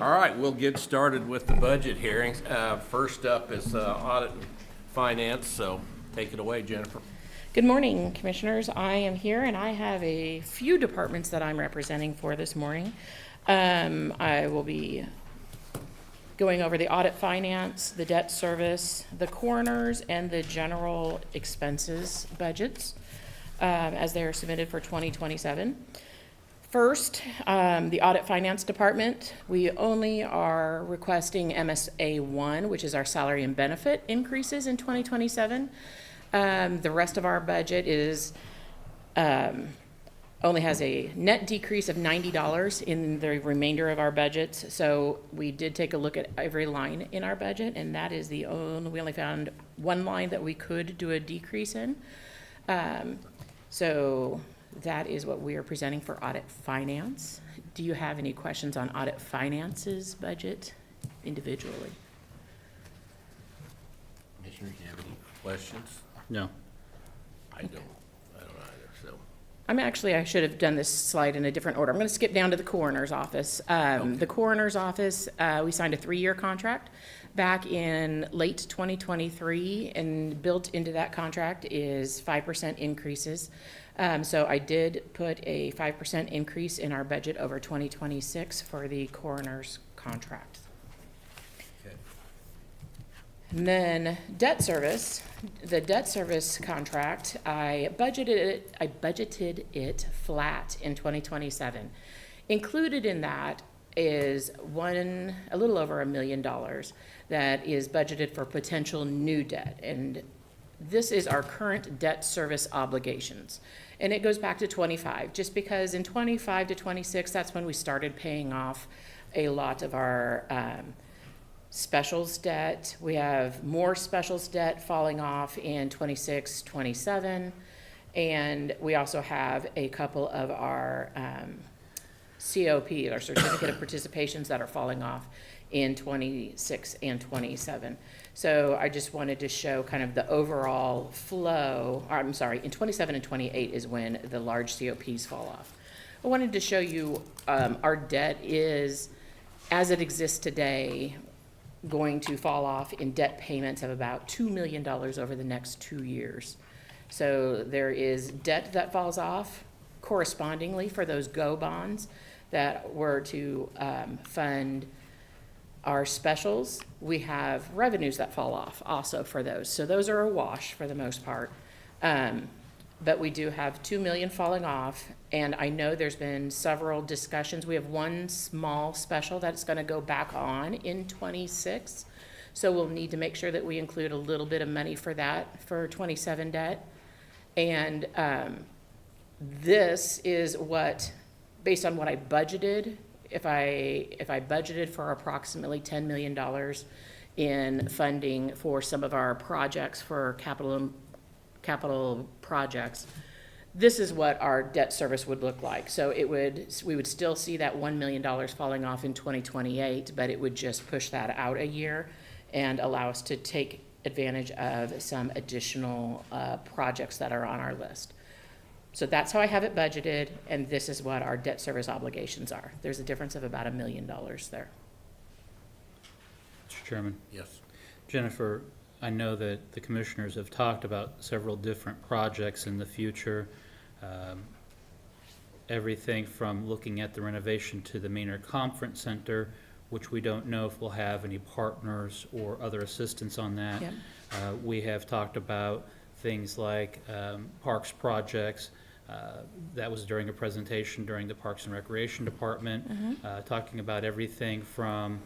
All right, we'll get started with the budget hearings. First up is audit and finance, so take it away, Jennifer. Good morning, Commissioners. I am here and I have a few departments that I'm representing for this morning. I will be going over the audit finance, the debt service, the coroners, and the general expenses budgets as they are submitted for 2027. First, the audit finance department, we only are requesting MSA 1, which is our salary and benefit increases in 2027. The rest of our budget is only has a net decrease of $90 in the remainder of our budgets. So we did take a look at every line in our budget, and that is we only found one line that we could do a decrease in. So that is what we are presenting for audit finance. Do you have any questions on audit finances budget individually? Commissioners, do you have any questions? No. I don't either, so. I should have done this slide in a different order. I'm going to skip down to the coroner's office. The coroner's office, we signed a 3-year contract back in late 2023, and built into that contract is 5% increases. So I did put a 5% increase in our budget over 2026 for the coroner's contract. Okay. And then debt service, the debt service contract, I budgeted it flat in 2027. Included in that is a little over $1 million that is budgeted for potential new debt. And this is our current debt service obligations. And it goes back to 25, just because in 25 to 26, that's when we started paying off a lot of our specials debt. We have more specials debt falling off in 26, 27. And we also have a couple of our COP, our certificate of participations, that are falling off in 26 and 27. So I just wanted to show kind of the overall flow. I'm sorry, in 27 and 28 is when the large COPs fall off. I wanted to show you our debt is, as it exists today, going to fall off in debt payments of about $2 million over the next 2 years. So there is debt that falls off correspondingly for those GO bonds that were to fund our specials. We have revenues that fall off also for those. So those are a wash for the most part. But we do have $2 million falling off, and I know there's been several discussions. We have one small special that's going to go back on in 26. So we'll need to make sure that we include a little bit of money for that for 27 debt. And this is what, based on what I budgeted, if I budgeted for approximately $10 million in funding for some of our projects for capital projects, this is what our debt service would look like. So we would still see that $1 million falling off in 2028, but it would just push that out a year and allow us to take advantage of some additional projects that are on our list. So that's how I have it budgeted, and this is what our debt service obligations are. There's a difference of about $1 million there. Mr. Chairman. Yes. Jennifer, I know that the commissioners have talked about several different projects in the future. Everything from looking at the renovation to the Maynard Conference Center, which we don't know if we'll have any partners or other assistance on that. Yep. We have talked about things like parks projects. That was during a presentation during the Parks and Recreation Department, talking about everything from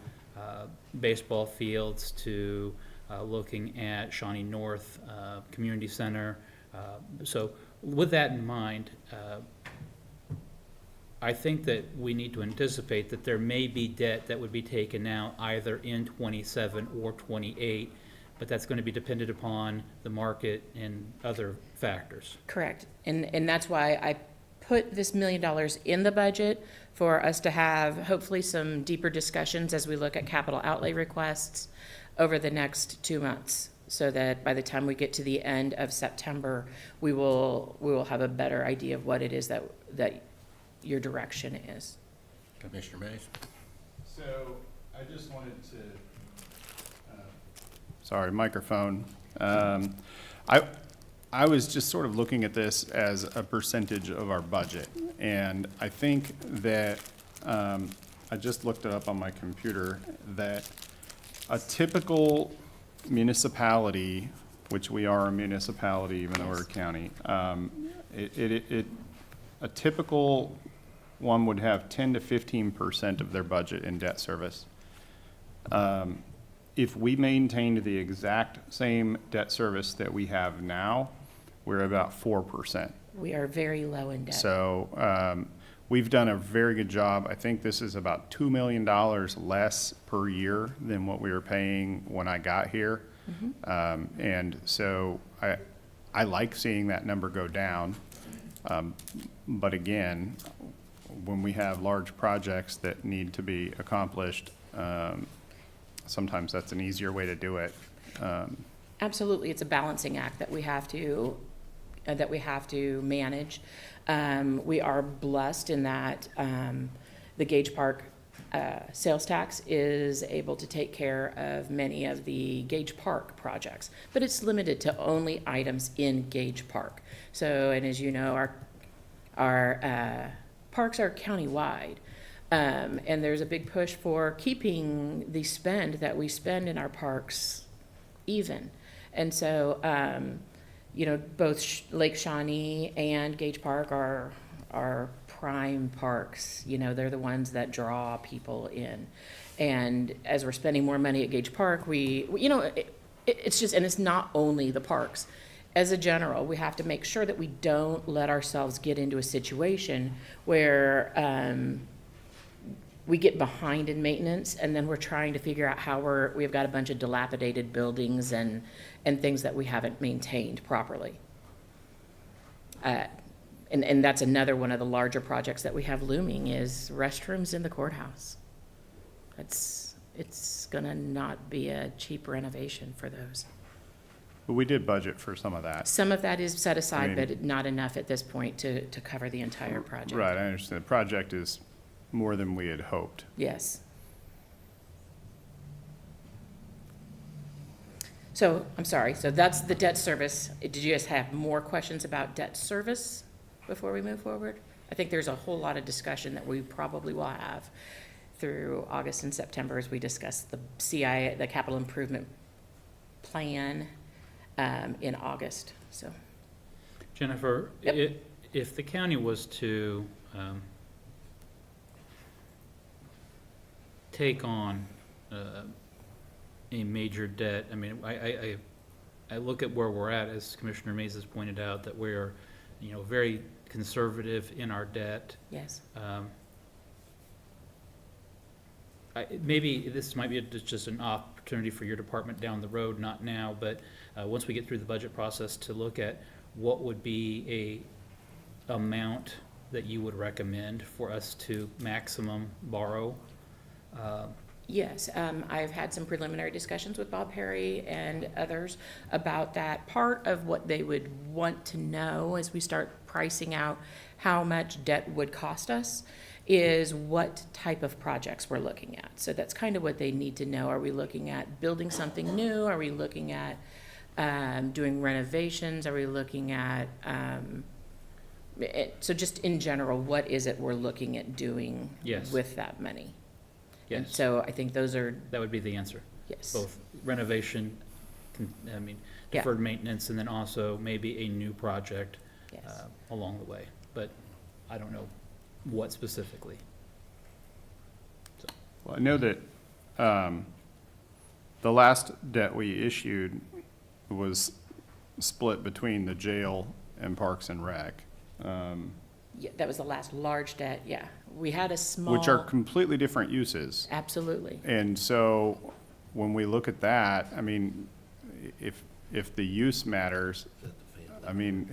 baseball fields to looking at Shawnee North Community Center. So with that in mind, I think that we need to anticipate that there may be debt that would be taken out either in 27 or 28, but that's going to be dependent upon the market and other factors. Correct. And that's why I put this $1 million in the budget for us to have hopefully some deeper discussions as we look at capital outlay requests over the next 2 months, so that by the time we get to the end of September, we will have a better idea of what it is that your direction is. Commissioner Mays. So I just wanted to, sorry, microphone. I was just sort of looking at this as a percentage of our budget. And I think that, I just looked it up on my computer, that a typical municipality, which we are a municipality even though we're a county, a typical one would have 10 to 15% of their budget in debt service. If we maintained the exact same debt service that we have now, we're about 4%. We are very low in debt. So we've done a very good job. I think this is about $2 million less per year than what we were paying when I got here. And so I like seeing that number go down. But again, when we have large projects that need to be accomplished, sometimes that's an easier way to do it. Absolutely, it's a balancing act that we have to manage. We are blessed in that the Gage Park sales tax is able to take care of many of the Gage Park projects, but it's limited to only items in Gage Park. So, and as you know, our parks are countywide. And there's a big push for keeping the spend that we spend in our parks even. And so, both Lake Shawnee and Gage Park are prime parks. They're the ones that draw people in. And as we're spending more money at Gage Park, it's just, and it's not only the parks. As a general, we have to make sure that we don't let ourselves get into a situation where we get behind in maintenance, and then we're trying to figure out how we've got a bunch of dilapidated buildings and things that we haven't maintained properly. And that's another one of the larger projects that we have looming is restrooms in the courthouse. It's gonna not be a cheap renovation for those. But we did budget for some of that. Some of that is set aside, I mean- but not enough at this point to cover the entire project. Right, I understand. The project is more than we had hoped. Yes. So, I'm sorry, so that's the debt service. Did you guys have more questions about debt service before we move forward? I think there's a whole lot of discussion that we probably will have through August and September as we discuss the CI, the capital improvement plan, in August, so. Jennifer, Yep. if the county was to take on a major debt, I mean, I look at where we're at, as Commissioner Mays has pointed out, that we're, very conservative in our debt. Yes. Maybe this might be just an opportunity for your department down the road, not now, but once we get through the budget process, to look at what would be a amount that you would recommend for us to maximum borrow. Yes, I've had some preliminary discussions with Bob Perry and others about that. Part of what they would want to know as we start pricing out how much debt would cost us is what type of projects we're looking at. So that's kind of what they need to know. Are we looking at building something new? Are we looking at doing renovations? Are we looking at, so just in general, what is it we're looking at doing Yes. with that money? And Yes, so I think those are, that would be the answer. yes. Both renovation, Yeah. deferred maintenance, and then also maybe a new project Yes. along the way. But I don't know what specifically. Well, I know that the last debt we issued was split between the jail and Parks and Rec, Yeah, that was the last large debt, yeah. We had a small. which are completely different uses. Absolutely. And so when we look at that, I mean, if the use matters, I mean,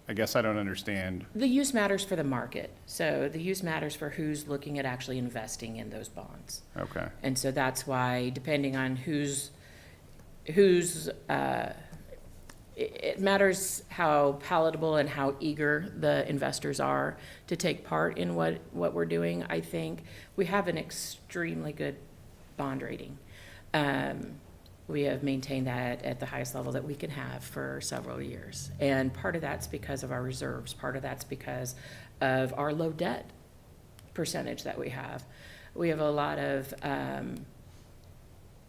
I guess I don't understand. The use matters for the market. So the use matters for who's looking at actually investing in those bonds. Okay. And so that's why, depending on who's it matters how palatable and how eager the investors are to take part in what we're doing. I think we have an extremely good bond rating. We have maintained that at the highest level that we can have for several years. And part of that's because of our reserves. Part of that's because of our low debt percentage that we have. We have a lot of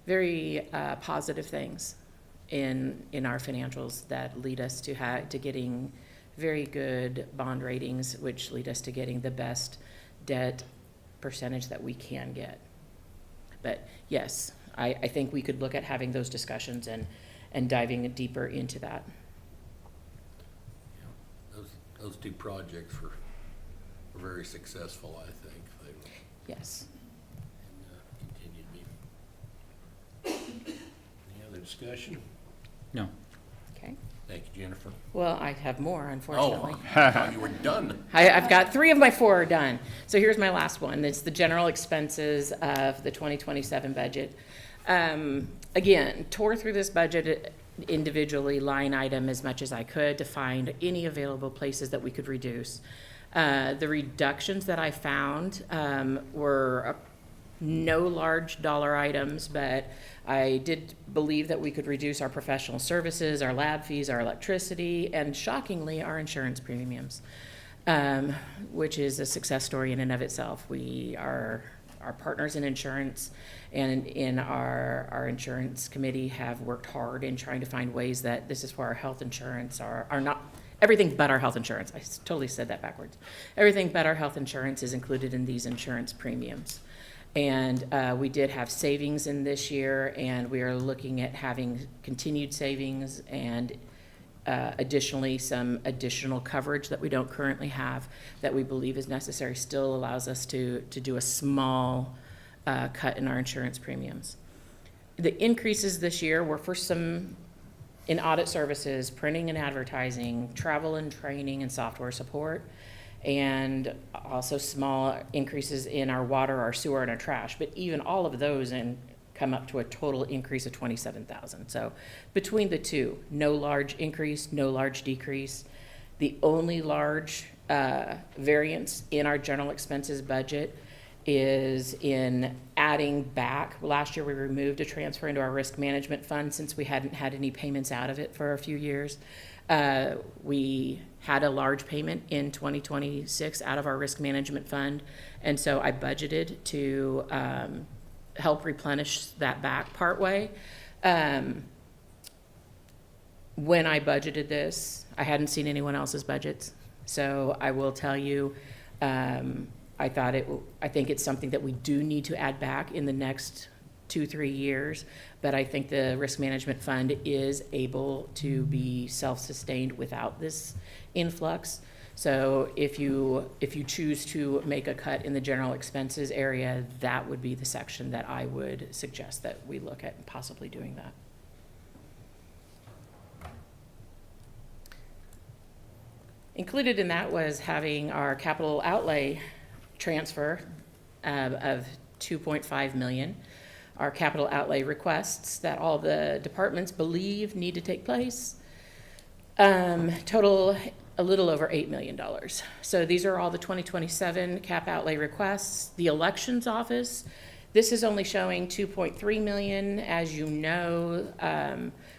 very positive things in our financials that lead us to getting very good bond ratings, which lead us to getting the best debt percentage that we can get. But yes, I think we could look at having those discussions and diving deeper into that. Those two projects were very successful, I think. They were, Yes. and continue to be. Any other discussion? No. Okay. Thank you, Jennifer. Well, I have more, unfortunately. Oh, I thought you were done. I've got 3 of my 4 are done. So here's my last one. It's the general expenses of the 2027 budget. Again, tore through this budget individually, line item as much as I could to find any available places that we could reduce. The reductions that I found were no large dollar items, but I did believe that we could reduce our professional services, our lab fees, our electricity, and shockingly, our insurance premiums, which is a success story in and of itself. We are our partners in insurance and in our insurance committee have worked hard in trying to find ways that this is for our health insurance, are not, everything but our health insurance. I totally said that backwards. Everything but our health insurance is included in these insurance premiums. And we did have savings in this year, and we are looking at having continued savings and additionally some additional coverage that we don't currently have that we believe is necessary. Still allows us to do a small cut in our insurance premiums. The increases this year were for some in audit services, printing and advertising, travel and training, and software support, and also small increases in our water, our sewer, and our trash. But even all of those come up to a total increase of $27,000. So between the two, no large increase, no large decrease. The only large variance in our general expenses budget is in adding back. Last year we removed a transfer into our risk management fund since we hadn't had any payments out of it for a few years. We had a large payment in 2026 out of our risk management fund, and so I budgeted to help replenish that back partway. When I budgeted this, I hadn't seen anyone else's budgets, so I will tell you, I think it's something that we do need to add back in the next 2-3 years, but I think the risk management fund is able to be self-sustained without this influx. So if you choose to make a cut in the general expenses area, that would be the section that I would suggest that we look at possibly doing that. Included in that was having our capital outlay transfer of $2.5 million. Our capital outlay requests that all the departments believe need to take place. Total a little over $8 million. So these are all the 2027 cap outlay requests. The elections office, this is only showing $2.3 million. As you know,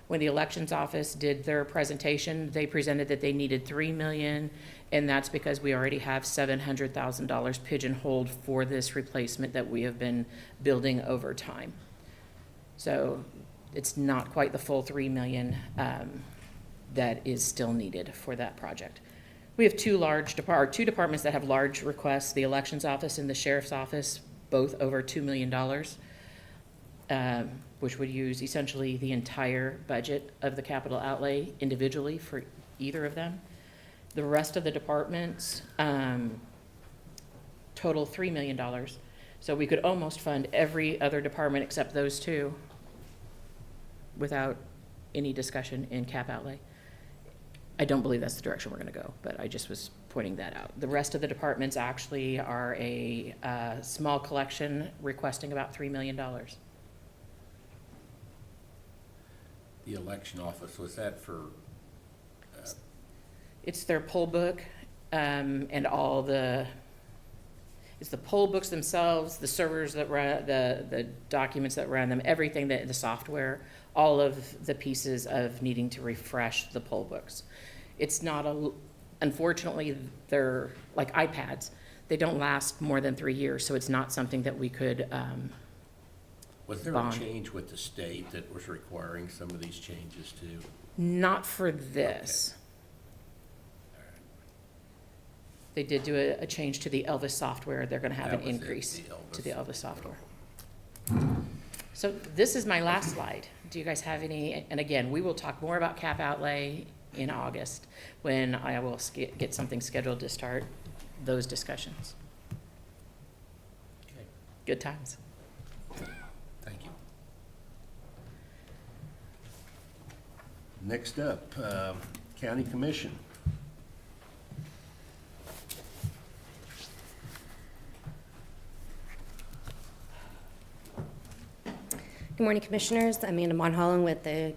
when the elections office did their presentation, they presented that they needed $3 million, and that's because we already have $700,000 pigeonholed for this replacement that we have been building over time. So it's not quite the full $3 million that is still needed for that project. We have two departments that have large requests, the elections office and the sheriff's office, both over $2 million, which would use essentially the entire budget of the capital outlay individually for either of them. The rest of the departments total $3 million. So we could almost fund every other department except those two without any discussion in cap outlay. I don't believe that's the direction we're going to go, but I just was pointing that out. The rest of the departments actually are a small collection requesting about $3 million. The election office, was that for It's their poll book, and all the, it's the poll books themselves, the servers that run, the documents that run them, everything that, the software, all of the pieces of needing to refresh the poll books. It's not unfortunately, they're like iPads. They don't last more than 3 years, so it's not something that we could, Was there a bond. change with the state that was requiring some of these changes too? not for this. They did do a change to the Elvis software. They're gonna have That an was it, increase the Elvis. to the Elvis software. So this is my last slide. Do you guys have any, and again, we will talk more about cap outlay in August when I will get something scheduled to start those discussions. Okay, Good times. thank you. Next up, County Commission. Good morning, Commissioners. I'm Amanda Monholland with the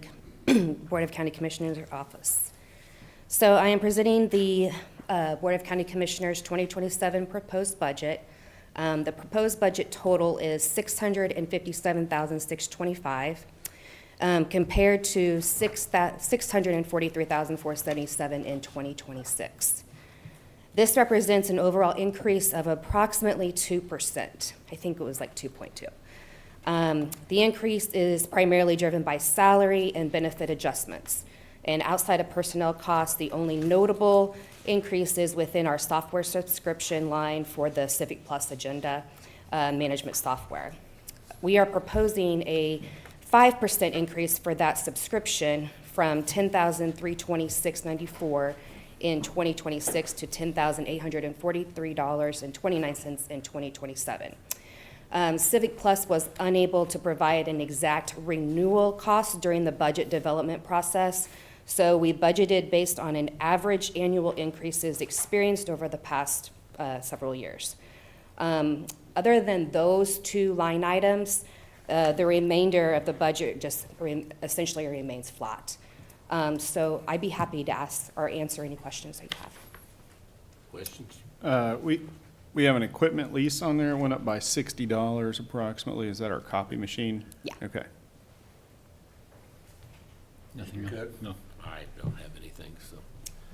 Board of County Commissioners Office. So I am presenting the Board of County Commissioners 2027 proposed budget. The proposed budget total is $657,625 compared to $643,477 in 2026. This represents an overall increase of approximately 2%. I think it was like 2.2. The increase is primarily driven by salary and benefit adjustments. And outside of personnel costs, the only notable increase is within our software subscription line for the Civic Plus agenda management software. We are proposing a 5% increase for that subscription from $10,326.94 in 2026 to $10,843.29 in 2027. Civic Plus was unable to provide an exact renewal cost during the budget development process, so we budgeted based on an average annual increases experienced over the past several years. Other than those two line items, the remainder of the budget just essentially remains flat. So I'd be happy to ask or answer any questions that you have. Questions? We have an equipment lease on there, it went up by $60 approximately. Is that our copy machine? Yeah. Okay. Nothing else? Good? No. I don't have anything, so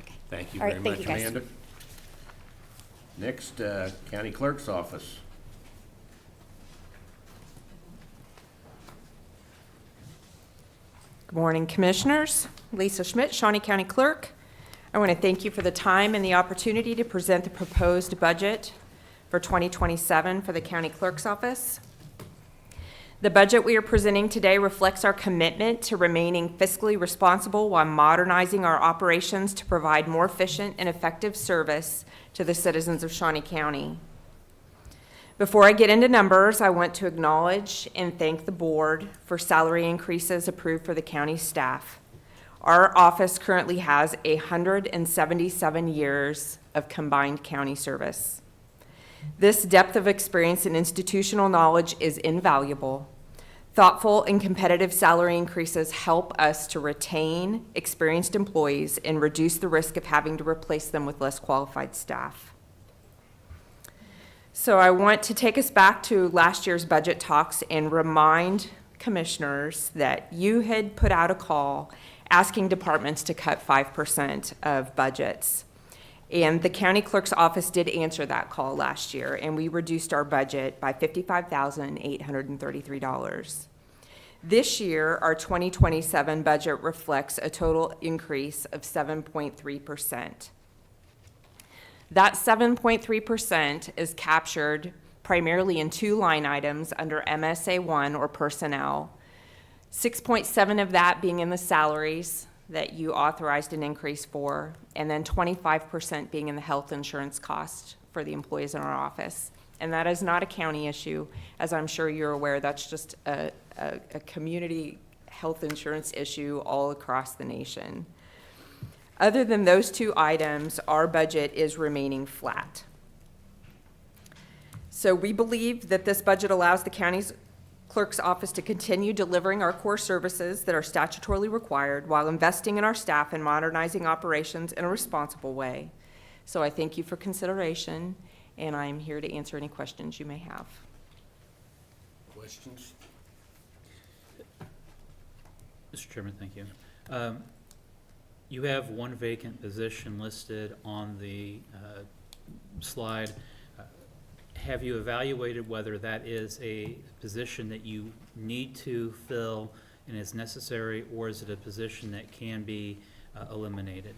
Okay. thank you All very right, thank much, you, guys. Amanda. Next, County Clerk's Office. Good morning, Commissioners. Lisa Schmidt, Shawnee County Clerk. I want to thank you for the time and the opportunity to present the proposed budget for 2027 for the County Clerk's Office. The budget we are presenting today reflects our commitment to remaining fiscally responsible while modernizing our operations to provide more efficient and effective service to the citizens of Shawnee County. Before I get into numbers, I want to acknowledge and thank the board for salary increases approved for the county staff. Our office currently has 177 years of combined county service. This depth of experience and institutional knowledge is invaluable. Thoughtful and competitive salary increases help us to retain experienced employees and reduce the risk of having to replace them with less qualified staff. So I want to take us back to last year's budget talks and remind commissioners that you had put out a call asking departments to cut 5% of budgets. And the county clerk's office did answer that call last year, and we reduced our budget by $55,833. This year, our 2027 budget reflects a total increase of 7.3%. That 7.3% is captured primarily in two line items under MSA1 or personnel, 6.7 of that being in the salaries that you authorized an increase for, and then 25% being in the health insurance cost for the employees in our office. And that is not a county issue. As I'm sure you're aware, that's just a community health insurance issue all across the nation. Other than those two items, our budget is remaining flat. So we believe that this budget allows the county's clerk's office to continue delivering our core services that are statutorily required while investing in our staff and modernizing operations in a responsible way. So I thank you for consideration, and I'm here to answer any questions you may have. Questions? Mr. Chairman, thank you. You have one vacant position listed on the slide. Have you evaluated whether that is a position that you need to fill and is necessary, or is it a position that can be eliminated?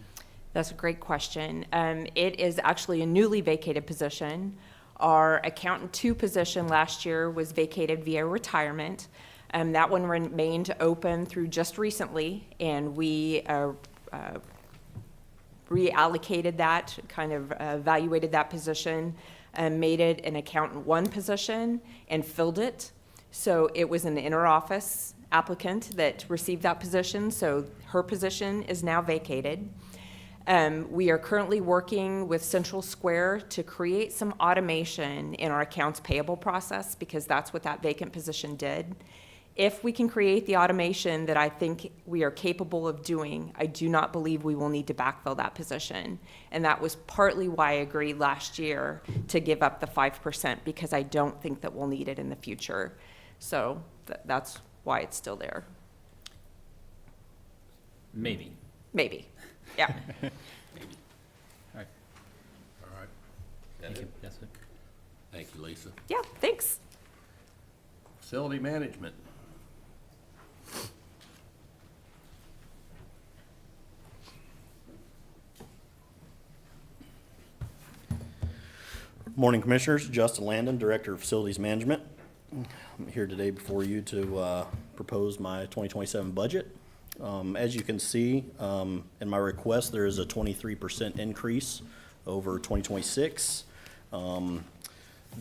That's a great question. It is actually a newly vacated position. Our accountant 2 position last year was vacated via retirement. That one remained open through just recently, and we reallocated that, kind of evaluated that position, and made it an accountant 1 position and filled it. So it was an inter-office applicant that received that position, so her position is now vacated. We are currently working with Central Square to create some automation in our accounts payable process, because that's what that vacant position did. If we can create the automation that I think we are capable of doing, I do not believe we will need to backfill that position. And that was partly why I agreed last year to give up the 5%, because I don't think that we'll need it in the future. So that's why it's still there. Maybe. Maybe, yeah. All right, All right. thank you. That's it. Thank you, Lisa. Yeah, thanks. Facility management. Morning, Commissioners. Justin Landon, Director of Facilities Management. I'm here today before you to propose my 2027 budget. As you can see in my request, there is a 23% increase over 2026.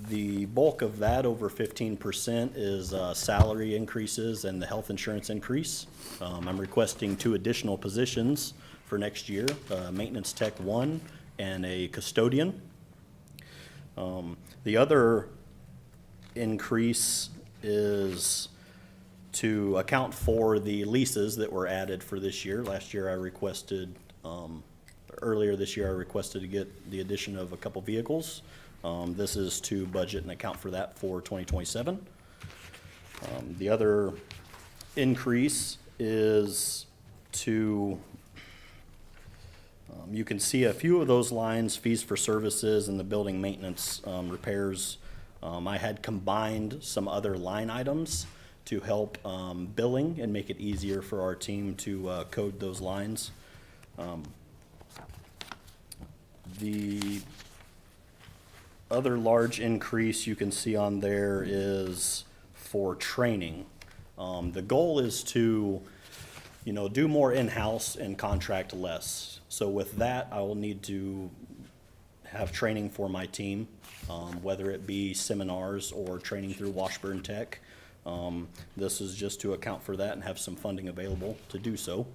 The bulk of that, over 15%, is salary increases and the health insurance increase. I'm requesting 2 additional positions for next year, Maintenance Tech 1 and a custodian. The other increase is to account for the leases that were added for this year. Last year I requested, earlier this year I requested to get the addition of a couple vehicles. This is to budget and account for that for 2027. The other increase is to, you can see a few of those lines, fees for services and the building maintenance repairs. I had combined some other line items to help billing and make it easier for our team to code those lines. The other large increase you can see on there is for training. The goal is to, do more in-house and contract less. So with that, I will need to have training for my team, whether it be seminars or training through Washburn Tech. This is just to account for that and have some funding available to do so.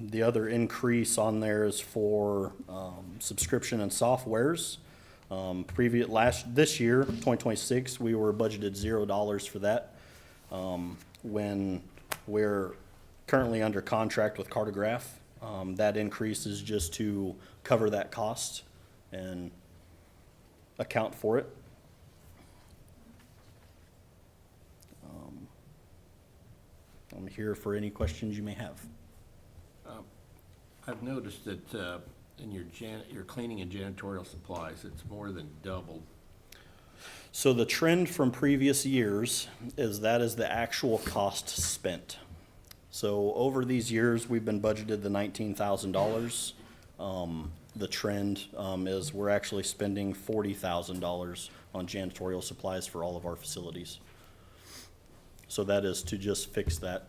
The other increase on there is for subscription and softwares. This year, 2026, we were budgeted $0 for that. When we're currently under contract with Cartograph, that increase is just to cover that cost and account for it. I'm here for any questions you may have. I've noticed that in your cleaning and janitorial supplies, it's more than doubled. So the trend from previous years is that is the actual cost spent. So over these years, we've been budgeted the $19,000. The trend is we're actually spending $40,000 on janitorial supplies for all of our facilities. So that is to just fix that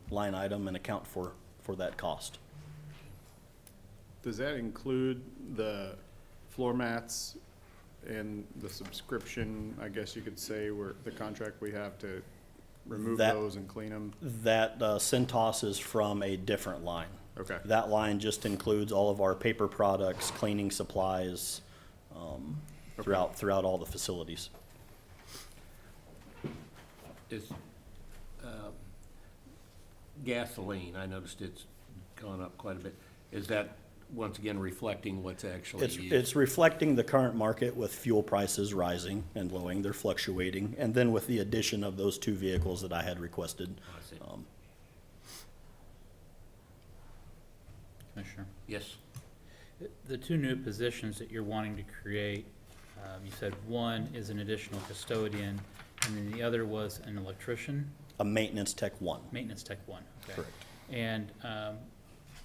line item and account for that cost. Does that include the floor mats and the subscription, I guess you could say, where the contract we have to remove those and clean them? That Centos is from a different line. Okay. That line just includes all of our paper products, cleaning supplies, throughout all the facilities. is gasoline, I noticed it's gone up quite a bit. Is that, once again, reflecting what's actually used? It's reflecting the current market with fuel prices rising and lowering, they're fluctuating, and then with the addition of those two vehicles that I had requested. I see. Commissioner? Yes, The two new positions that you're wanting to create, you said one is an additional custodian, and then the other was an electrician, A maintenance tech one. maintenance tech one. Okay. Correct. And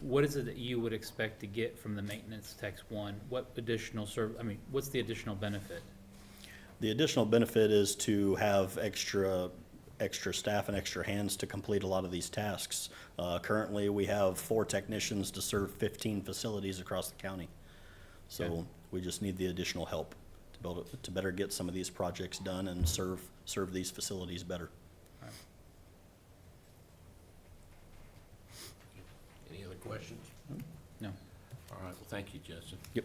what is it that you would expect to get from the maintenance tech one? What additional what's the additional benefit? The additional benefit is to have extra staff and extra hands to complete a lot of these tasks. Currently, we have 4 technicians to serve 15 facilities across the county. So Okay. we just need the additional help to better get some of these projects done and serve these facilities better. any other questions? No. All right, well, thank you, Justin. Yep.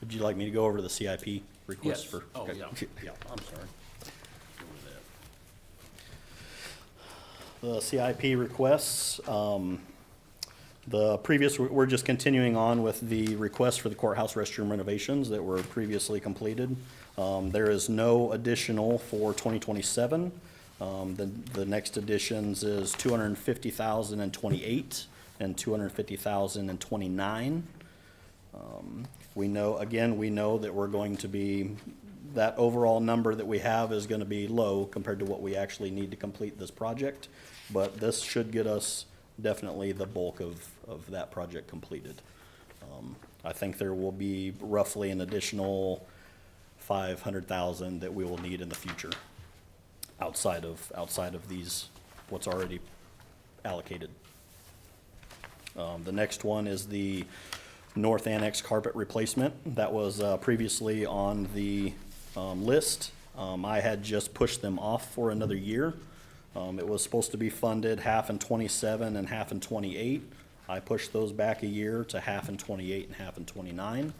Would you like me to go over the CIP request Yes. for? Oh, okay. yeah, yeah, I'm sorry. Go with that. The CIP requests, the previous, we're just continuing on with the request for the courthouse restroom renovations that were previously completed. There is no additional for 2027. The next additions is 250,028 and 250,029. We know that we're going to be, that overall number that we have is gonna be low compared to what we actually need to complete this project. But this should get us definitely the bulk of that project completed. I think there will be roughly an additional 500,000 that we will need in the future outside of these, what's already allocated. The next one is the North Annex carpet replacement. That was previously on the list. I had just pushed them off for another year. It was supposed to be funded half in 27 and half in 28. I pushed those back a year to half in 28 and half in 29.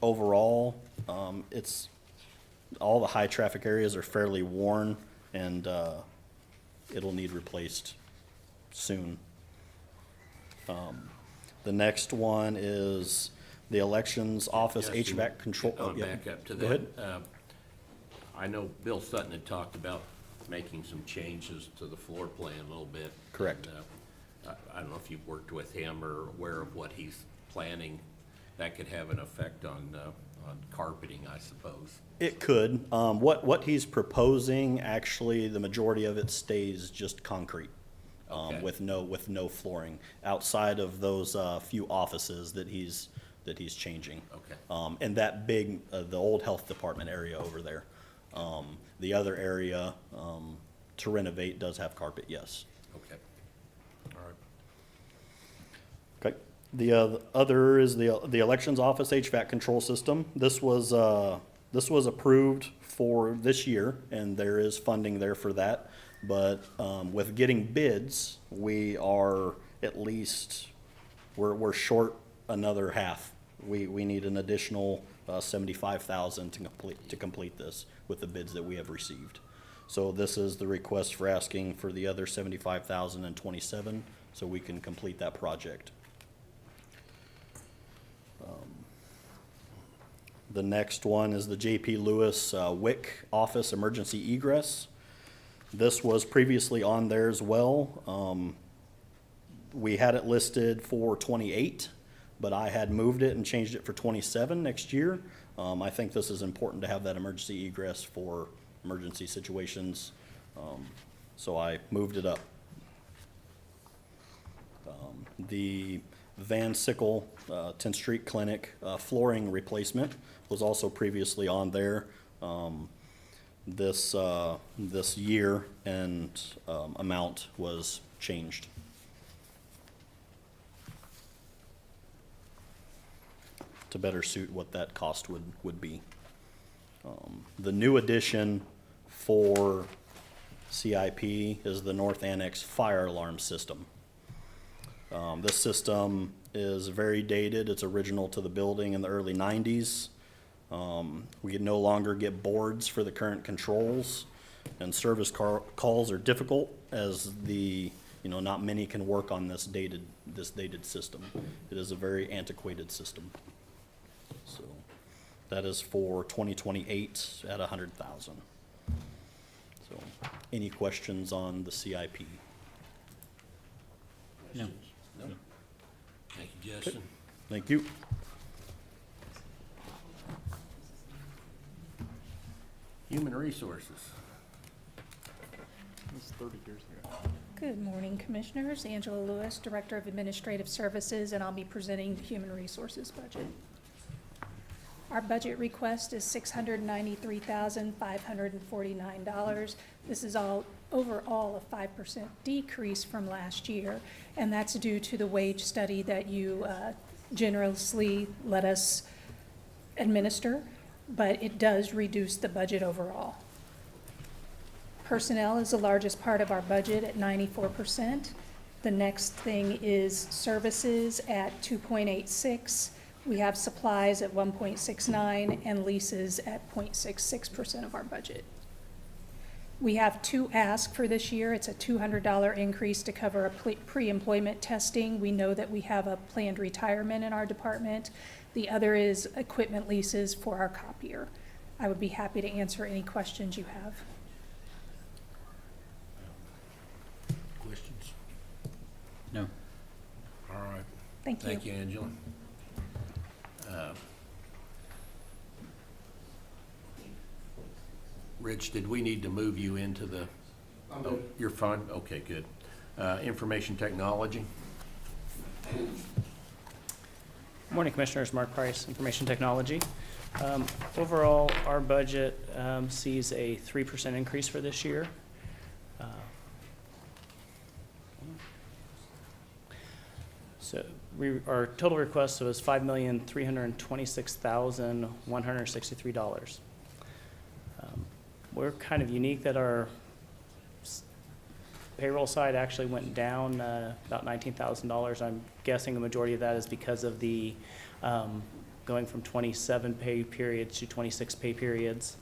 Overall, all the high traffic areas are fairly worn, and it'll need replaced soon. The next one is the elections office Justin, HVAC control. I'll yeah. back up to Go that. ahead. I know Bill Sutton had talked about making some changes to the floor plan a little bit. Correct. And, I don't know if you've worked with him or aware of what he's planning. That could have an effect on carpeting, I suppose. It could. What he's proposing, actually, the majority of it stays just concrete, Okay. with no flooring, outside of those few offices that he's changing. Okay. And that big, the old health department area over there. The other area, to renovate does have carpet, yes. Okay. All right. Okay. The other is the elections office HVAC control system. This was approved for this year, and there is funding there for that. But with getting bids, we are at least, we're short another half. We need an additional 75,000 to complete this with the bids that we have received. So this is the request for asking for the other 75,027, so we can complete that project. The next one is the J.P. Lewis WIC office emergency egress. This was previously on there as well. We had it listed for 28, but I had moved it and changed it for 27 next year. I think this is important to have that emergency egress for emergency situations, so I moved it up. The Van Sickle 10th Street Clinic flooring replacement was also previously on there. This year and amount was changed. To better suit what that cost would be. The new addition for CIP is the North Annex fire alarm system. This system is very dated. It's original to the building in the early 90s. We can no longer get boards for the current controls. And service calls are difficult as not many can work on this dated system. It is a very antiquated system. So that is for 2028 at 100,000. So any questions on the CIP? No. No? Thank you, Justin. Thank you. Human Resources. It's 30 years ago. Good morning, Commissioners. Angela Lewis, Director of Administrative Services, and I'll be presenting the Human Resources budget. Our budget request is $693,549. This is overall a 5% decrease from last year, and that's due to the wage study that you generously let us administer, but it does reduce the budget overall. Personnel is the largest part of our budget at 94%. The next thing is services at 2.86. We have supplies at 1.69 and leases at 0.66% of our budget. We have two asks for this year. It's a $200 increase to cover a pre-employment testing. We know that we have a planned retirement in our department. The other is equipment leases for our copier. I would be happy to answer any questions you have. Questions? No. All right. Thank you. Thank you, Angela. Rich, did we need to move you into the? Oh, you're fine? Okay, good. Information technology? Morning, Commissioners. Mark Price, Information Technology. Overall, our budget sees a 3% increase for this year. So our total request was $5,326,163. We're kind of unique that our payroll side actually went down about $19,000. I'm guessing the majority of that is because of the going from 27 pay periods to 26 pay periods,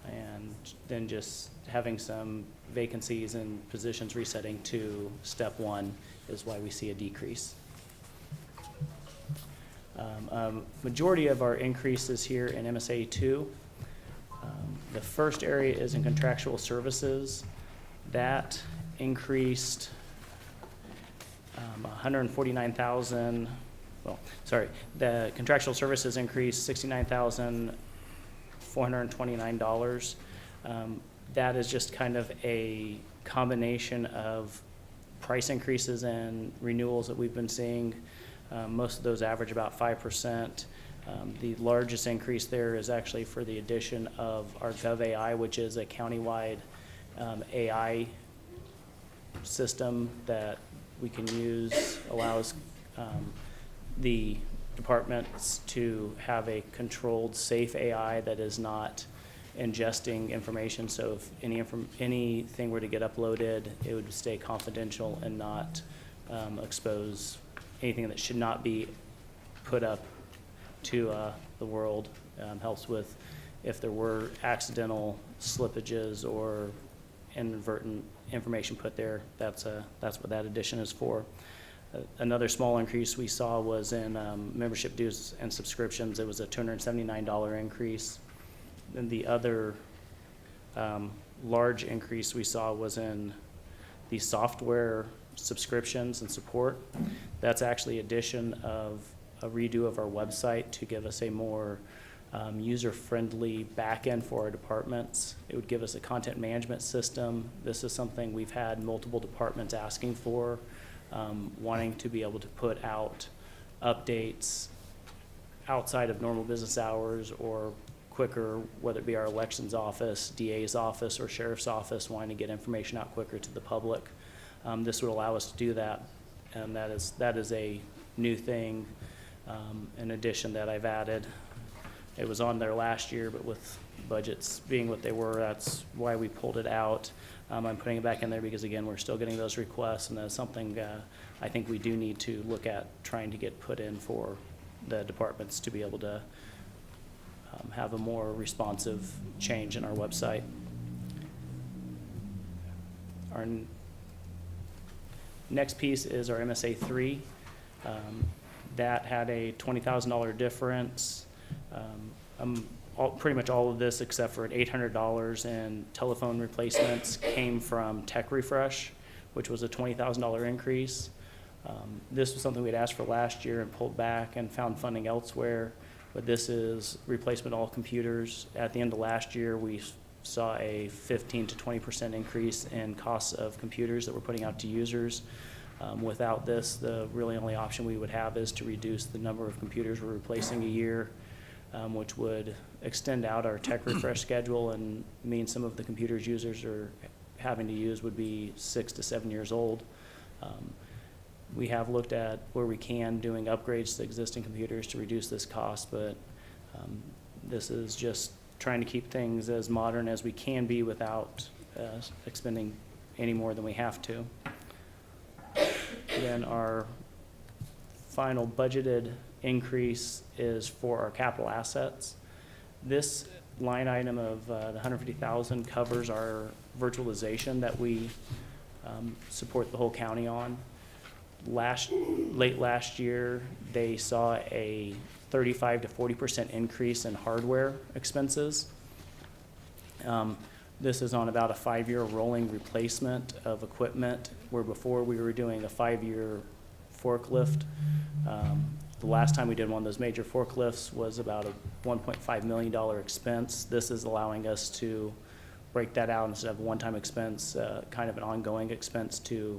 and then just having some vacancies and positions resetting to step one is why we see a decrease. Majority of our increases here in MSA 2. The first area is in contractual services. That increased 149,000. Well, sorry, the contractual services increased $69,429. That is just kind of a combination of price increases and renewals that we've been seeing. Most of those average about 5%. The largest increase there is actually for the addition of our GovAI, which is a countywide AI system that we can use, allows the departments to have a controlled, safe AI that is not ingesting information. So if anything were to get uploaded, it would stay confidential and not expose anything that should not be put up to the world. Helps with if there were accidental slippages or inadvertent information put there. That's what that addition is for. Another small increase we saw was in membership dues and subscriptions. It was a $279 increase. And the other large increase we saw was in the software subscriptions and support. That's actually addition of a redo of our website to give us a more user-friendly back-end for our departments. It would give us a content management system. This is something we've had multiple departments asking for, wanting to be able to put out updates outside of normal business hours or quicker, whether it be our elections office, DA's office, or sheriff's office, wanting to get information out quicker to the public. This would allow us to do that, and that is a new thing. In addition, that I've added. It was on there last year, but with budgets being what they were, that's why we pulled it out. I'm putting it back in there because, again, we're still getting those requests, and that's something I think we do need to look at trying to get put in for the departments to be able to have a more responsive change in our website. next piece is our MSA 3. That had a $20,000 difference. Pretty much all of this, except for $800 in telephone replacements, came from Tech Refresh, which was a $20,000 increase. This was something we'd asked for last year and pulled back and found funding elsewhere, but this is replacement of all computers. At the end of last year, we saw a 15 to 20% increase in costs of computers that we're putting out to users. Without this, the really only option we would have is to reduce the number of computers we're replacing a year, which would extend out our tech refresh schedule and mean some of the computers users are having to use would be 6 to 7 years old. We have looked at where we can doing upgrades to existing computers to reduce this cost, but this is just trying to keep things as modern as we can be without expending any more than we have to. Then our final budgeted increase is for our capital assets. This line item of the $150,000 covers our virtualization that we support the whole county on. Late last year, they saw a 35 to 40% increase in hardware expenses. This is on about a 5-year rolling replacement of equipment, where before we were doing a 5-year forklift. The last time we did one of those major forklifts was about a $1.5 million expense. This is allowing us to break that out instead of a one-time expense, kind of an ongoing expense to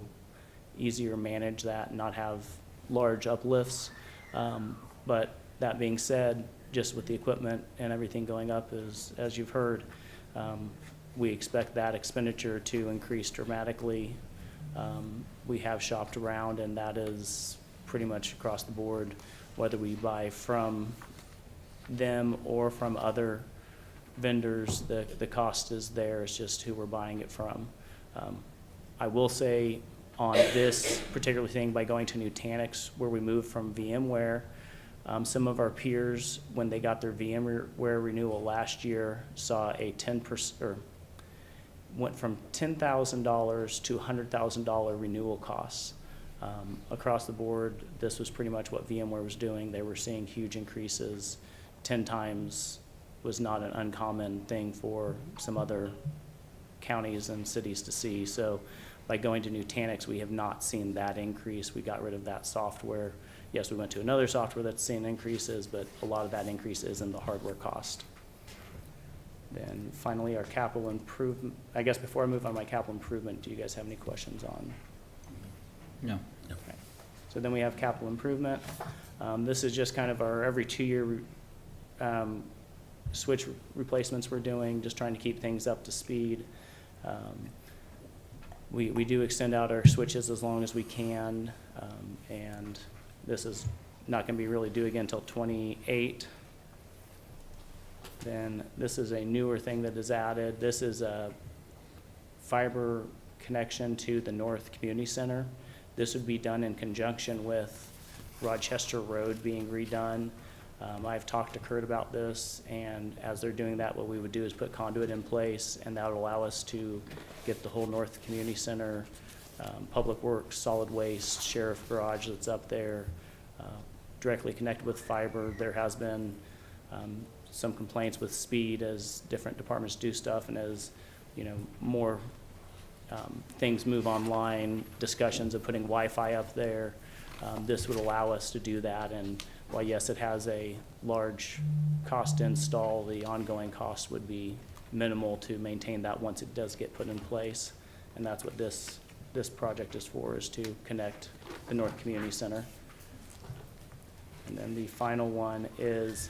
easier manage that and not have large uplifts. But that being said, just with the equipment and everything going up, as you've heard, we expect that expenditure to increase dramatically. We have shopped around, and that is pretty much across the board, whether we buy from them or from other vendors, the cost is there, it's just who we're buying it from. I will say on this particular thing, by going to Nutanix, where we moved from VMware, some of our peers, when they got their VMware renewal last year, saw a 10%, or went from $10,000 to $100,000 renewal costs. Across the board, this was pretty much what VMware was doing. They were seeing huge increases. 10 times was not an uncommon thing for some other counties and cities to see. So by going to Nutanix, we have not seen that increase. We got rid of that software. Yes, we went to another software that's seen increases, but a lot of that increase is in the hardware cost. Then finally, our capital improvement. I guess before I move on my capital improvement, do you guys have any questions on? No. Okay. So then we have capital improvement. This is just kind of our every 2-year switch replacements we're doing, just trying to keep things up to speed. We do extend out our switches as long as we can, and this is not going to be really due again until 28. Then this is a newer thing that is added. This is a fiber connection to the North Community Center. This would be done in conjunction with Rochester Road being redone. I've talked to Kurt about this, and as they're doing that, what we would do is put conduit in place, and that would allow us to get the whole North Community Center, Public Works, Solid Waste, Sheriff Garage that's up there, directly connected with fiber. There has been some complaints with speed as different departments do stuff, and as more things move online, discussions of putting Wi-Fi up there. This would allow us to do that, and while yes, it has a large cost to install, the ongoing cost would be minimal to maintain that once it does get put in place. And that's what this project is for, is to connect the North Community Center. And then the final one is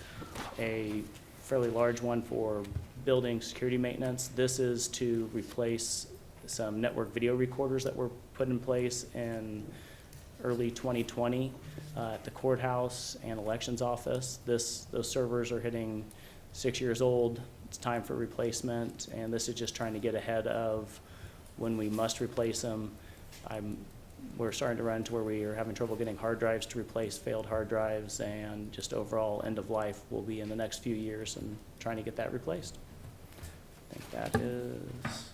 a fairly large one for building security maintenance. This is to replace some network video recorders that were put in place in early 2020 at the courthouse and elections office. Those servers are hitting 6 years old. It's time for replacement, and this is just trying to get ahead of when we must replace them. We're starting to run to where we are having trouble getting hard drives to replace failed hard drives, and just overall end of life will be in the next few years, and trying to get that replaced. I think that is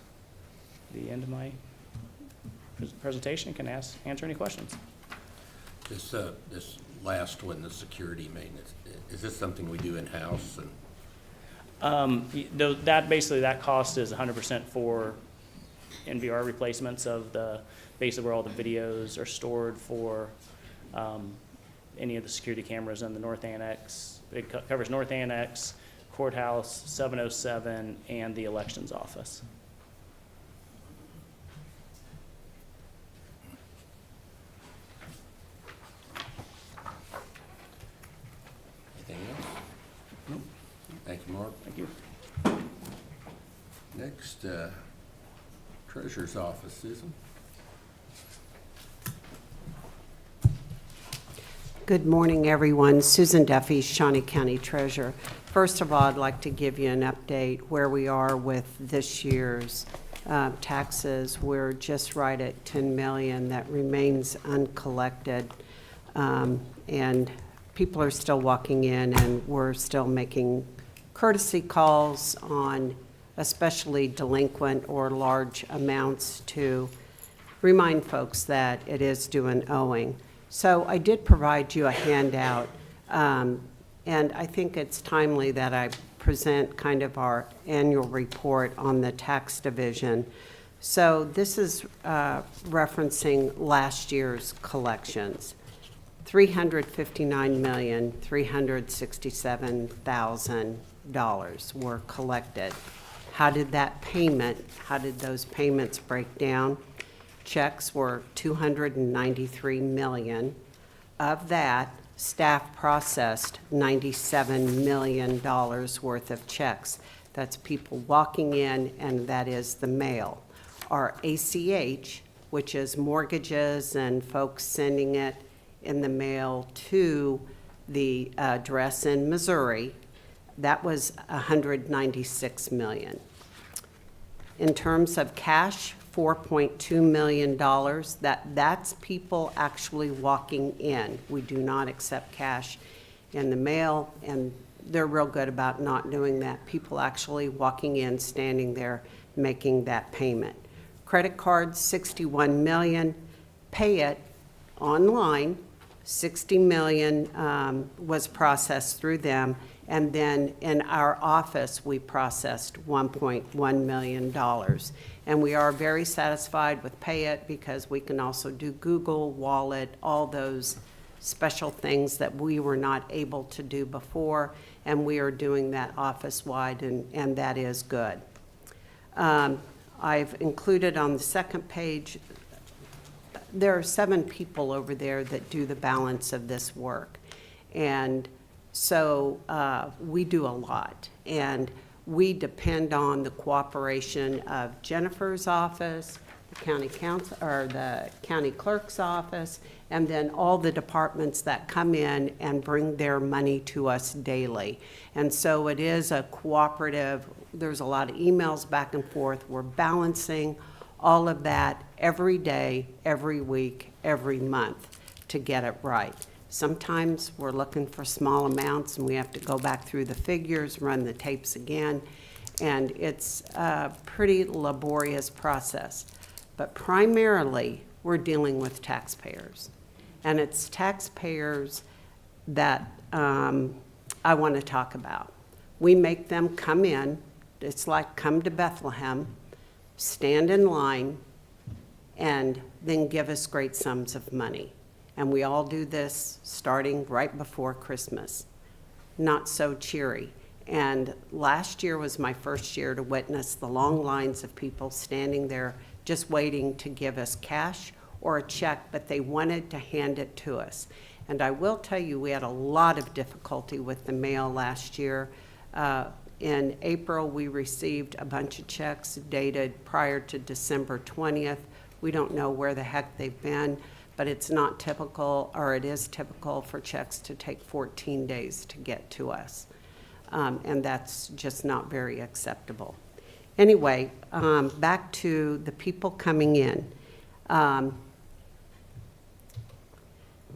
the end of my presentation, can answer any questions. This last one, the security maintenance, is this something we do in-house? And That cost is 100% for NVR replacements of basically where all the videos are stored for any of the security cameras in the North Annex. It covers North Annex, Courthouse, 707, and the Elections Office. Anything else? Nope. Thank you, Mark. Thank you. Next, Treasurer's Office, Susan. Good morning, everyone. Susan Duffy, Shawnee County Treasurer. First of all, I'd like to give you an update where we are with this year's taxes. We're just right at 10 million that remains uncollected. And people are still walking in, and we're still making courtesy calls on especially delinquent or large amounts to remind folks that it is due and owing. So I did provide you a handout, and I think it's timely that I present kind of our annual report on the tax division. So this is referencing last year's collections. $359,367,000 were collected. How did those payments break down? Checks were $293 million. Of that, staff processed $97 million worth of checks. That's people walking in, and that is the mail. Our ACH, which is mortgages and folks sending it in the mail to the address in Missouri, that was $196 million. In terms of cash, $4.2 million, that's people actually walking in. We do not accept cash in the mail, and they're real good about not doing that. People actually walking in, standing there, making that payment. Credit cards, $61 million. Pay it online, $60 million was processed through them. And then in our office, we processed $1.1 million. And we are very satisfied with Pay It because we can also do Google Wallet, all those special things that we were not able to do before. And we are doing that office-wide, and that is good. I've included on the second page, there are 7 people over there that do the balance of this work. And so we do a lot, and we depend on the cooperation of Jennifer's office, the county council, or the county clerk's office, and then all the departments that come in and bring their money to us daily. And so it is a cooperative. There's a lot of emails back and forth. We're balancing all of that every day, every week, every month to get it right. Sometimes we're looking for small amounts and we have to go back through the figures, run the tapes again, and it's a pretty laborious process. But primarily, we're dealing with taxpayers. And it's taxpayers that I want to talk about. We make them come in. It's like come to Bethlehem, stand in line, and then give us great sums of money. And we all do this starting right before Christmas. Not so cheery. And last year was my first year to witness the long lines of people standing there just waiting to give us cash or a check, but they wanted to hand it to us. And I will tell you, we had a lot of difficulty with the mail last year. In April, we received a bunch of checks dated prior to December 20th. We don't know where the heck they've been, but it's not typical, or it is typical for checks to take 14 days to get to us. And that's just not very acceptable. Anyway, back to the people coming in.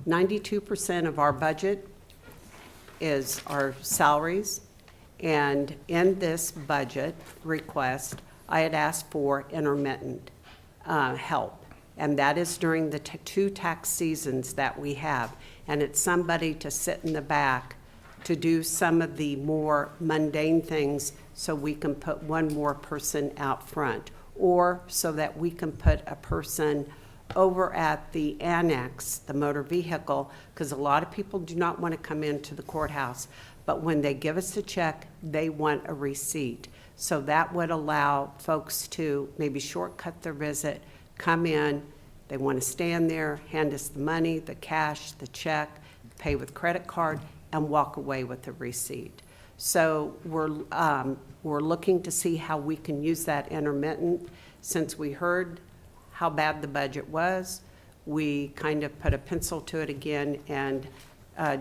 92% of our budget is our salaries. And in this budget request, I had asked for intermittent help. and that is during the two tax seasons that we have. And it's somebody to sit in the back to do some of the more mundane things so we can put one more person out front, or so that we can put a person over at the annex, the motor vehicle, because a lot of people do not want to come into the courthouse. But when they give us a check, they want a receipt. So that would allow folks to maybe shortcut their visit, come in, they want to stand there, hand us the money, the cash, the check, pay with credit card, and walk away with the receipt. So we're looking to see how we can use that intermittent. Since we heard how bad the budget was, we kind of put a pencil to it again, and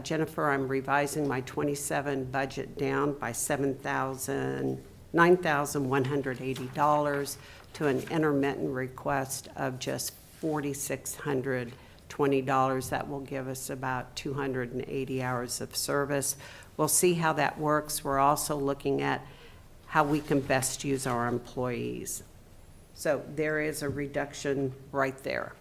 Jennifer, I'm revising my 27 budget down by $9,180 to an intermittent request of just $4,620. That will give us about 280 hours of service. We'll see how that works. We're also looking at how we can best use our employees. So there is a reduction right there.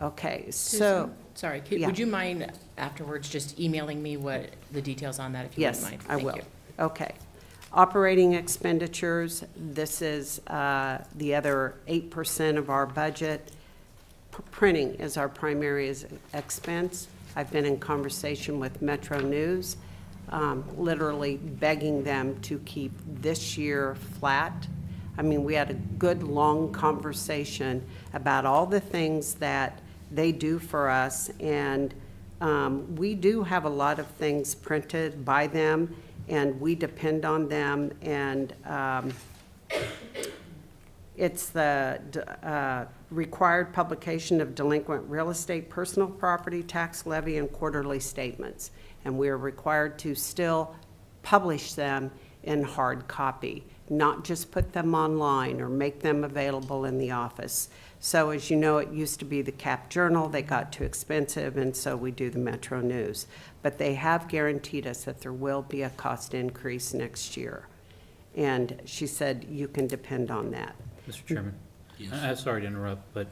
Okay, so. Sorry, Yeah. would you mind afterwards just emailing me what the details on that, if you wouldn't Yes, mind? I Thank will. you. Okay. Operating expenditures, this is the other 8% of our budget. Printing is our primary expense. I've been in conversation with Metro News, literally begging them to keep this year flat. I mean, we had a good, long conversation about all the things that they do for us, and we do have a lot of things printed by them, and we depend on them, and it's the required publication of delinquent real estate, personal property, tax levy, and quarterly statements. And we are required to still publish them in hard copy, not just put them online or make them available in the office. So as you know, it used to be the Cap Journal. They got too expensive, and so we do the Metro News. But they have guaranteed us that there will be a cost increase next year. And she said, you can depend on that. Mr. Chairman? Yes. I'm sorry to interrupt, but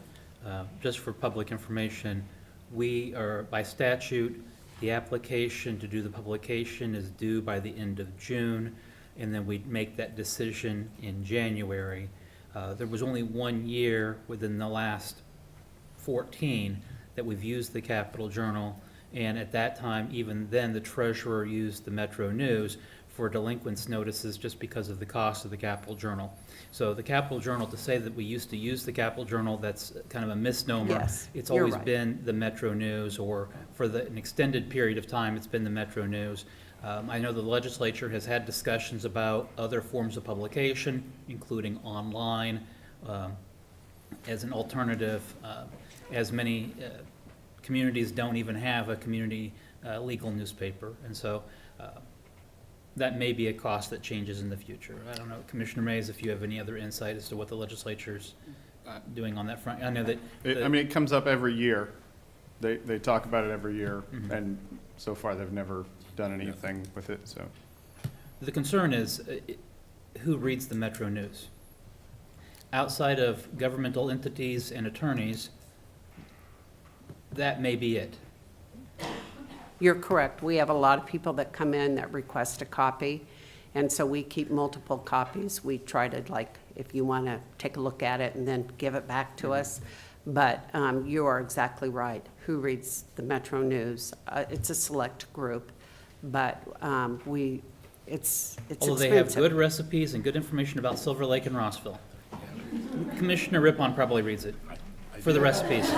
just for public information, we are, by statute, the application to do the publication is due by the end of June, and then we make that decision in January. There was only 1 year within the last 14 that we've used the Capital Journal, and at that time, even then, the treasurer used the Metro News for delinquents notices just because of the cost of the Capital Journal. So the Capital Journal, to say that we used to use the Capital Journal, that's kind of a misnomer. Yes, It's you're always right. been the Metro News, or for an extended period of time, it's been the Metro News. I know the legislature has had discussions about other forms of publication, including online, as an alternative, as many communities don't even have a community legal newspaper. And so that may be a cost that changes in the future. I don't know, Commissioner Mays, if you have any other insight as to what the legislature's doing on that front. I know that. I mean, it comes up every year. They talk about it every year, and so far they've never done anything with it, so. The concern is who reads the Metro News? Outside of governmental entities and attorneys, that may be it. You're correct. We have a lot of people that come in that request a copy, and so we keep multiple copies. We try to, like, if you want to take a look at it and then give it back to us. But you are exactly right. Who reads the Metro News? It's a select group, but it's Although they have expensive. good recipes and good information about Silver Lake and Rossville. Commissioner Rippon probably reads it for the recipes.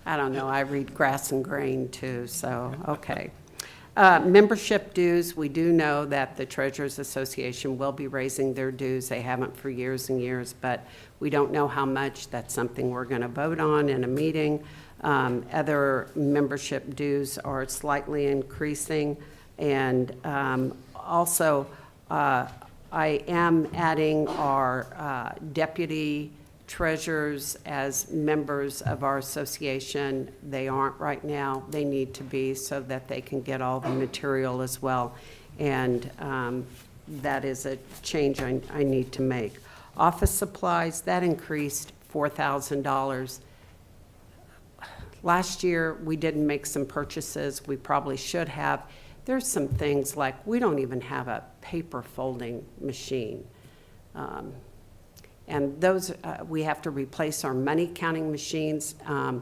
I don't know, I read Grass and Grain too, so, okay. Membership dues, we do know that the Treasurers Association will be raising their dues. They haven't for years and years, but we don't know how much. That's something we're going to vote on in a meeting. Other membership dues are slightly increasing. And also, I am adding our deputy treasurers as members of our association. They aren't right now. They need to be so that they can get all the material as well. And that is a change I need to make. Office supplies, that increased $4,000. Last year, we didn't make some purchases we probably should have. There's some things like, we don't even have a paper folding machine. And those, we have to replace our money counting machines. A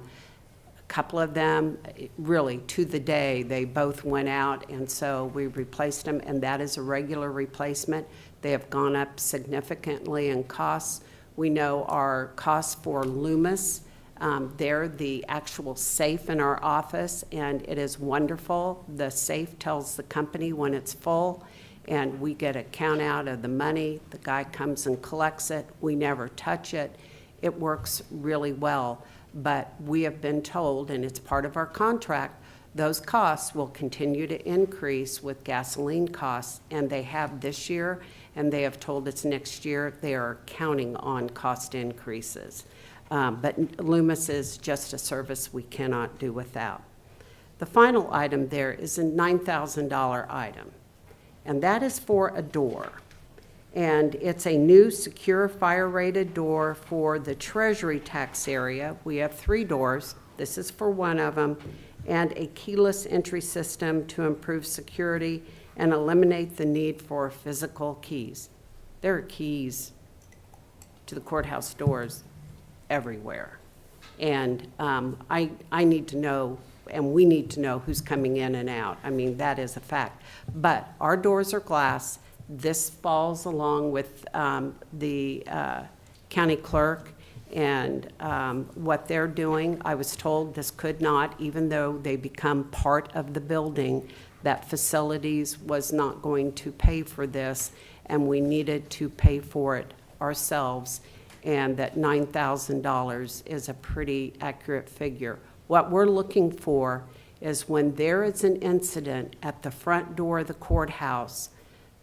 couple of them, really, to the day, they both went out, and so we replaced them, and that is a regular replacement. They have gone up significantly in costs. We know our costs for Loomis, they're the actual safe in our office, and it is wonderful. The safe tells the company when it's full, and we get a count out of the money. The guy comes and collects it. We never touch it. It works really well, but we have been told, and it's part of our contract, those costs will continue to increase with gasoline costs, and they have this year, and they have told us next year they are counting on cost increases. But Loomis is just a service we cannot do without. The final item there is a $9,000 item, and that is for a door. And it's a new secure fire-rated door for the Treasury tax area. We have 3 doors. This is for one of them, and a keyless entry system to improve security and eliminate the need for physical keys. There are keys to the courthouse doors everywhere. And I need to know, and we need to know who's coming in and out. I mean, that is a fact. But our doors are glass. This falls along with the county clerk and what they're doing. I was told this could not, even though they become part of the building, that facilities was not going to pay for this, and we needed to pay for it ourselves, and that $9,000 is a pretty accurate figure. What we're looking for is when there is an incident at the front door of the courthouse,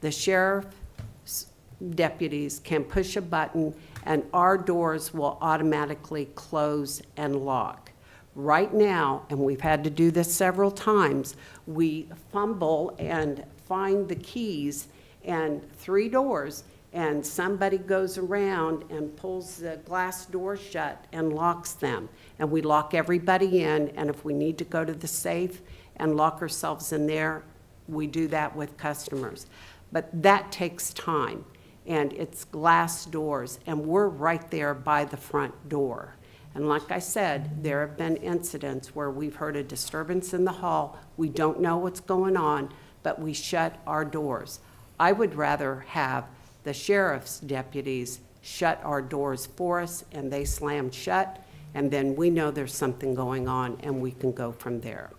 the sheriff's deputies can push a button and our doors will automatically close and lock. Right now, and we've had to do this several times, we fumble and find the keys and 3 doors, and somebody goes around and pulls the glass door shut and locks them. And we lock everybody in, and if we need to go to the safe and lock ourselves in there, we do that with customers. But that takes time, and it's glass doors, and we're right there by the front door. And like I said, there have been incidents where we've heard a disturbance in the hall. We don't know what's going on, but we shut our doors. I would rather have the sheriff's deputies shut our doors for us, and they slam shut, and then we know there's something going on, and we can go from there.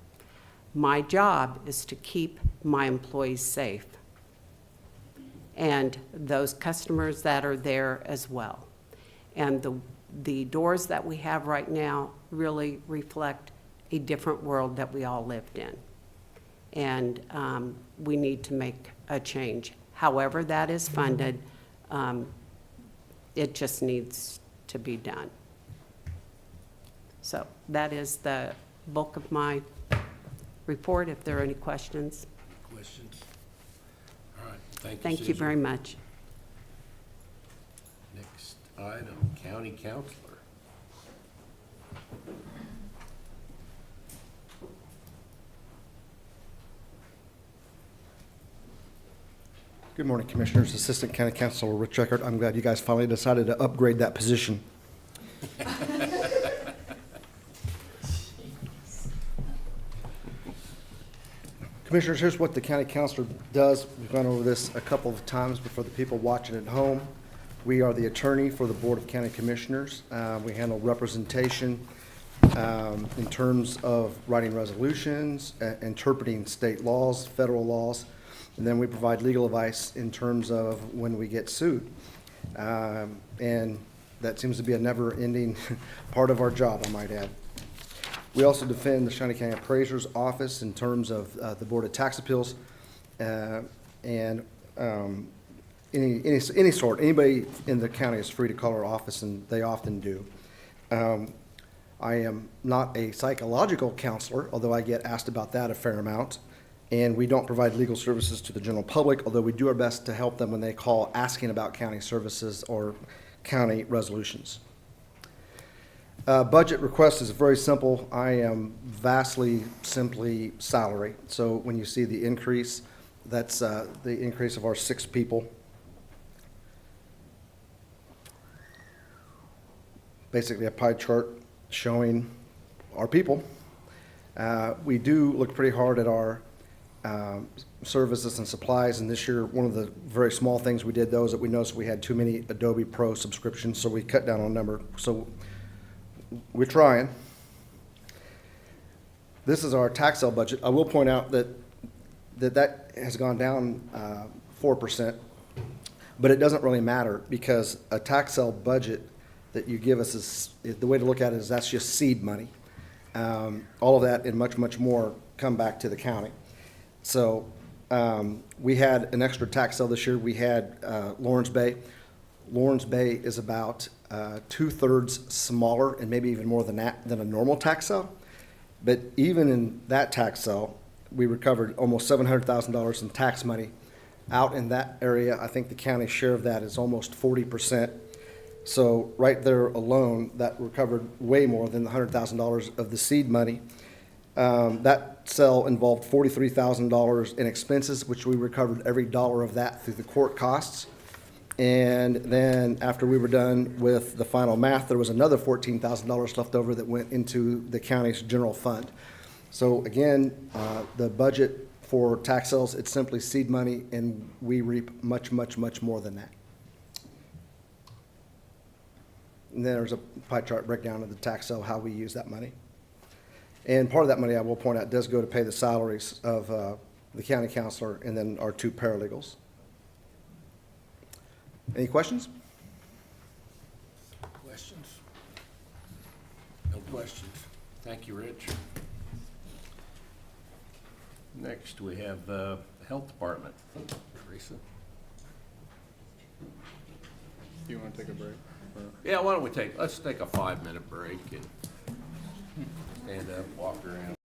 My job is to keep my employees safe, and those customers that are there as well. And the doors that we have right now really reflect a different world that we all lived in. And we need to make a change. However that is funded, it just needs to be done. So that is the bulk of my report, if there are any questions. Questions? All right, thank you, Thank you Susan. very much. Next item, county counselor. Good morning, Commissioners. Assistant County Councilor Rich Eckert. I'm glad you guys finally decided to upgrade that position. Commissioners, here's what the county councilor does. We've gone over this a couple of times before the people watching at home. We are the attorney for the Board of County Commissioners. We handle representation in terms of writing resolutions, interpreting state laws, federal laws, and then we provide legal advice in terms of when we get sued. And that seems to be a never-ending part of our job, I might add. We also defend the Shawnee County Appraiser's Office in terms of the Board of Tax Appeals and any sort. Anybody in the county is free to call our office, and they often do. I am not a psychological counselor, although I get asked about that a fair amount. And we don't provide legal services to the general public, although we do our best to help them when they call asking about county services or county resolutions. Budget request is very simple. I am vastly simply salary. So when you see the increase, that's the increase of our 6 people. Basically a pie chart showing our people. We do look pretty hard at our services and supplies, and this year, one of the very small things we did, though, is that we noticed we had too many Adobe Pro subscriptions, so we cut down on number. So we're trying. This is our tax sale budget. I will point out that has gone down 4%, but it doesn't really matter because a tax sale budget that you give us the way to look at it is that's just seed money. All of that and much, much more come back to the county. So we had an extra tax sale this year. We had Lawrence Bay. Lawrence Bay is about 2/3 smaller and maybe even more than that than a normal tax sale. But even in that tax sale, we recovered almost $700,000 in tax money out in that area. I think the county share of that is almost 40%. So right there alone, that recovered way more than the $100,000 of the seed money. That sale involved $43,000 in expenses, which we recovered every dollar of that through the court costs. And then after we were done with the final math, there was another $14,000 left over that went into the county's general fund. So again, the budget for tax sales, it's simply seed money, and we reap much, much, much more than that. And then there's a pie chart breakdown of the tax sale, how we use that money. And part of that money, I will point out, does go to pay the salaries of the county counselor and then our 2 paralegals. Any questions? Questions? No questions. Thank you, Rich. Next, we have the Health Department. Teresa? Do you want to take a break? Yeah, why don't we let's take a 5-minute break and stand up, walk around.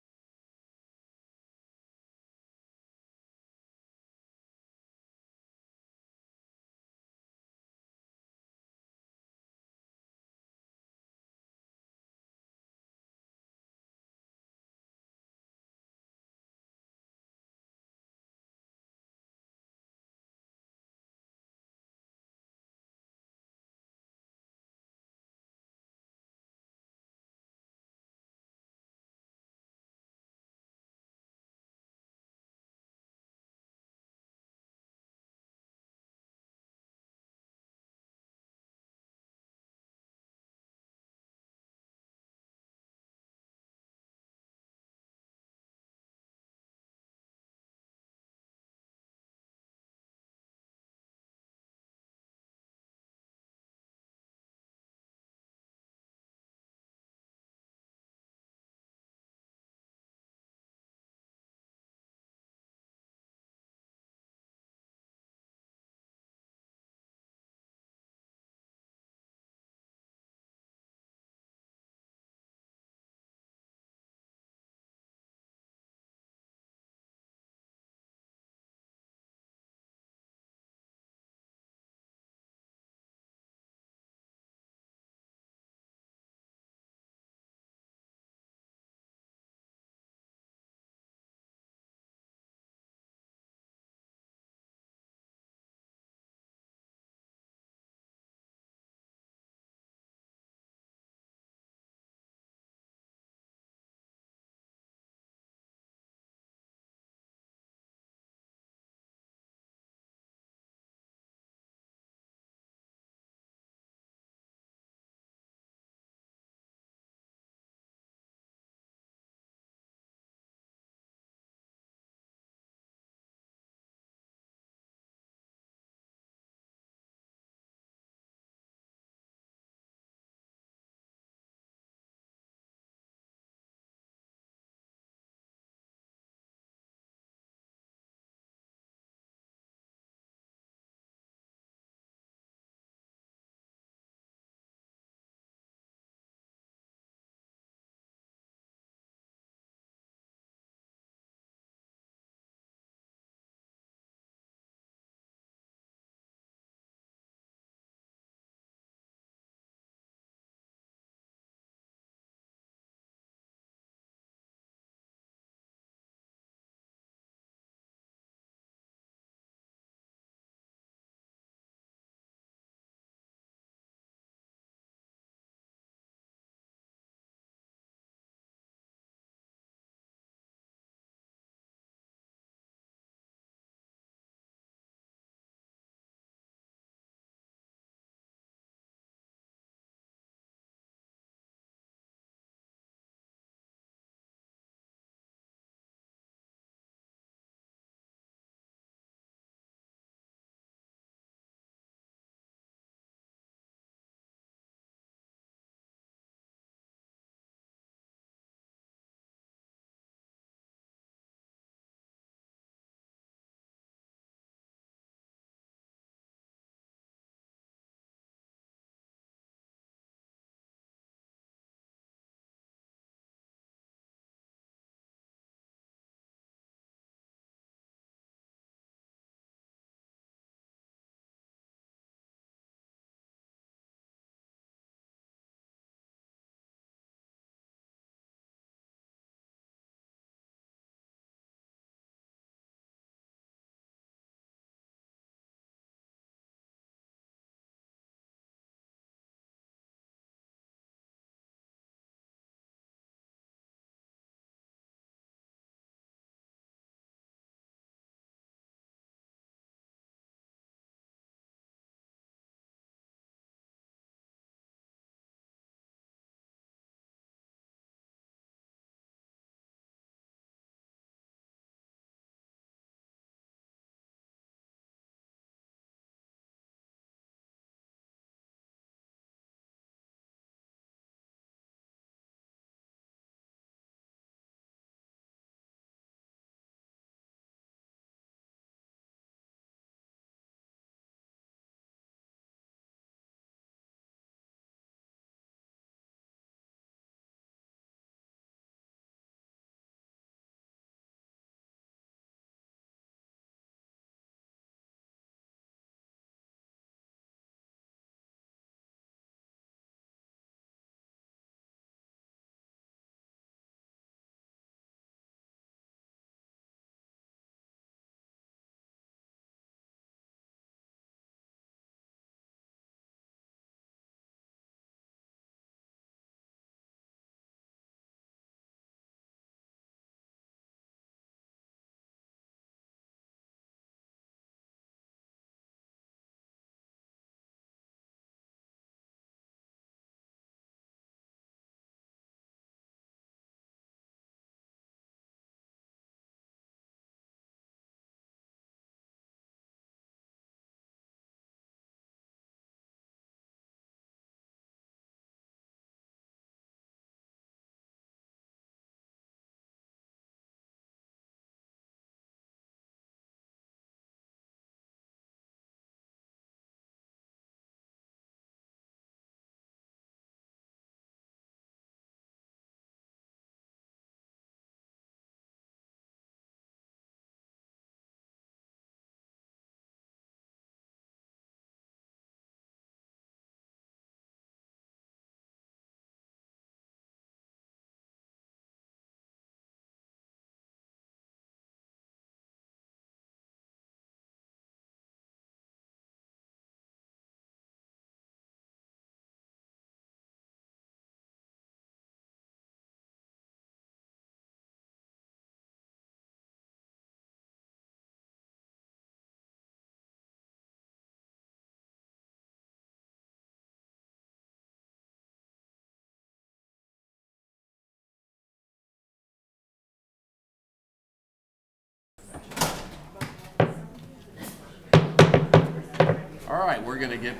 All right, we're gonna get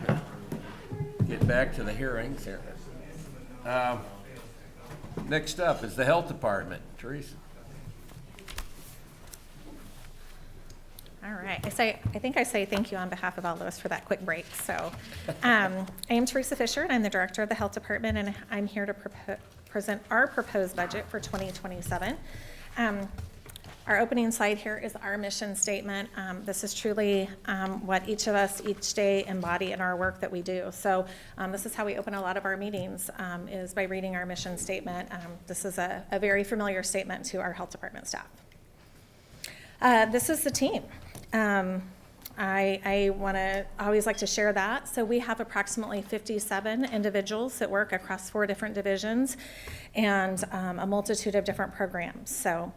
back to the hearings here. Next up is the Health Department. Teresa? All right, I think I say thank you on behalf of all of us for that quick break. So I am Teresa Fisher, and I'm the Director of the Health Department, and I'm here to present our proposed budget for 2027. Our opening slide here is our mission statement. This is truly what each of us each day embody in our work that we do. So this is how we open a lot of our meetings, is by reading our mission statement. This is a very familiar statement to our Health Department staff. This is the team. I always like to share that. So we have approximately 57 individuals that work across 4 different divisions and a multitude of different programs. So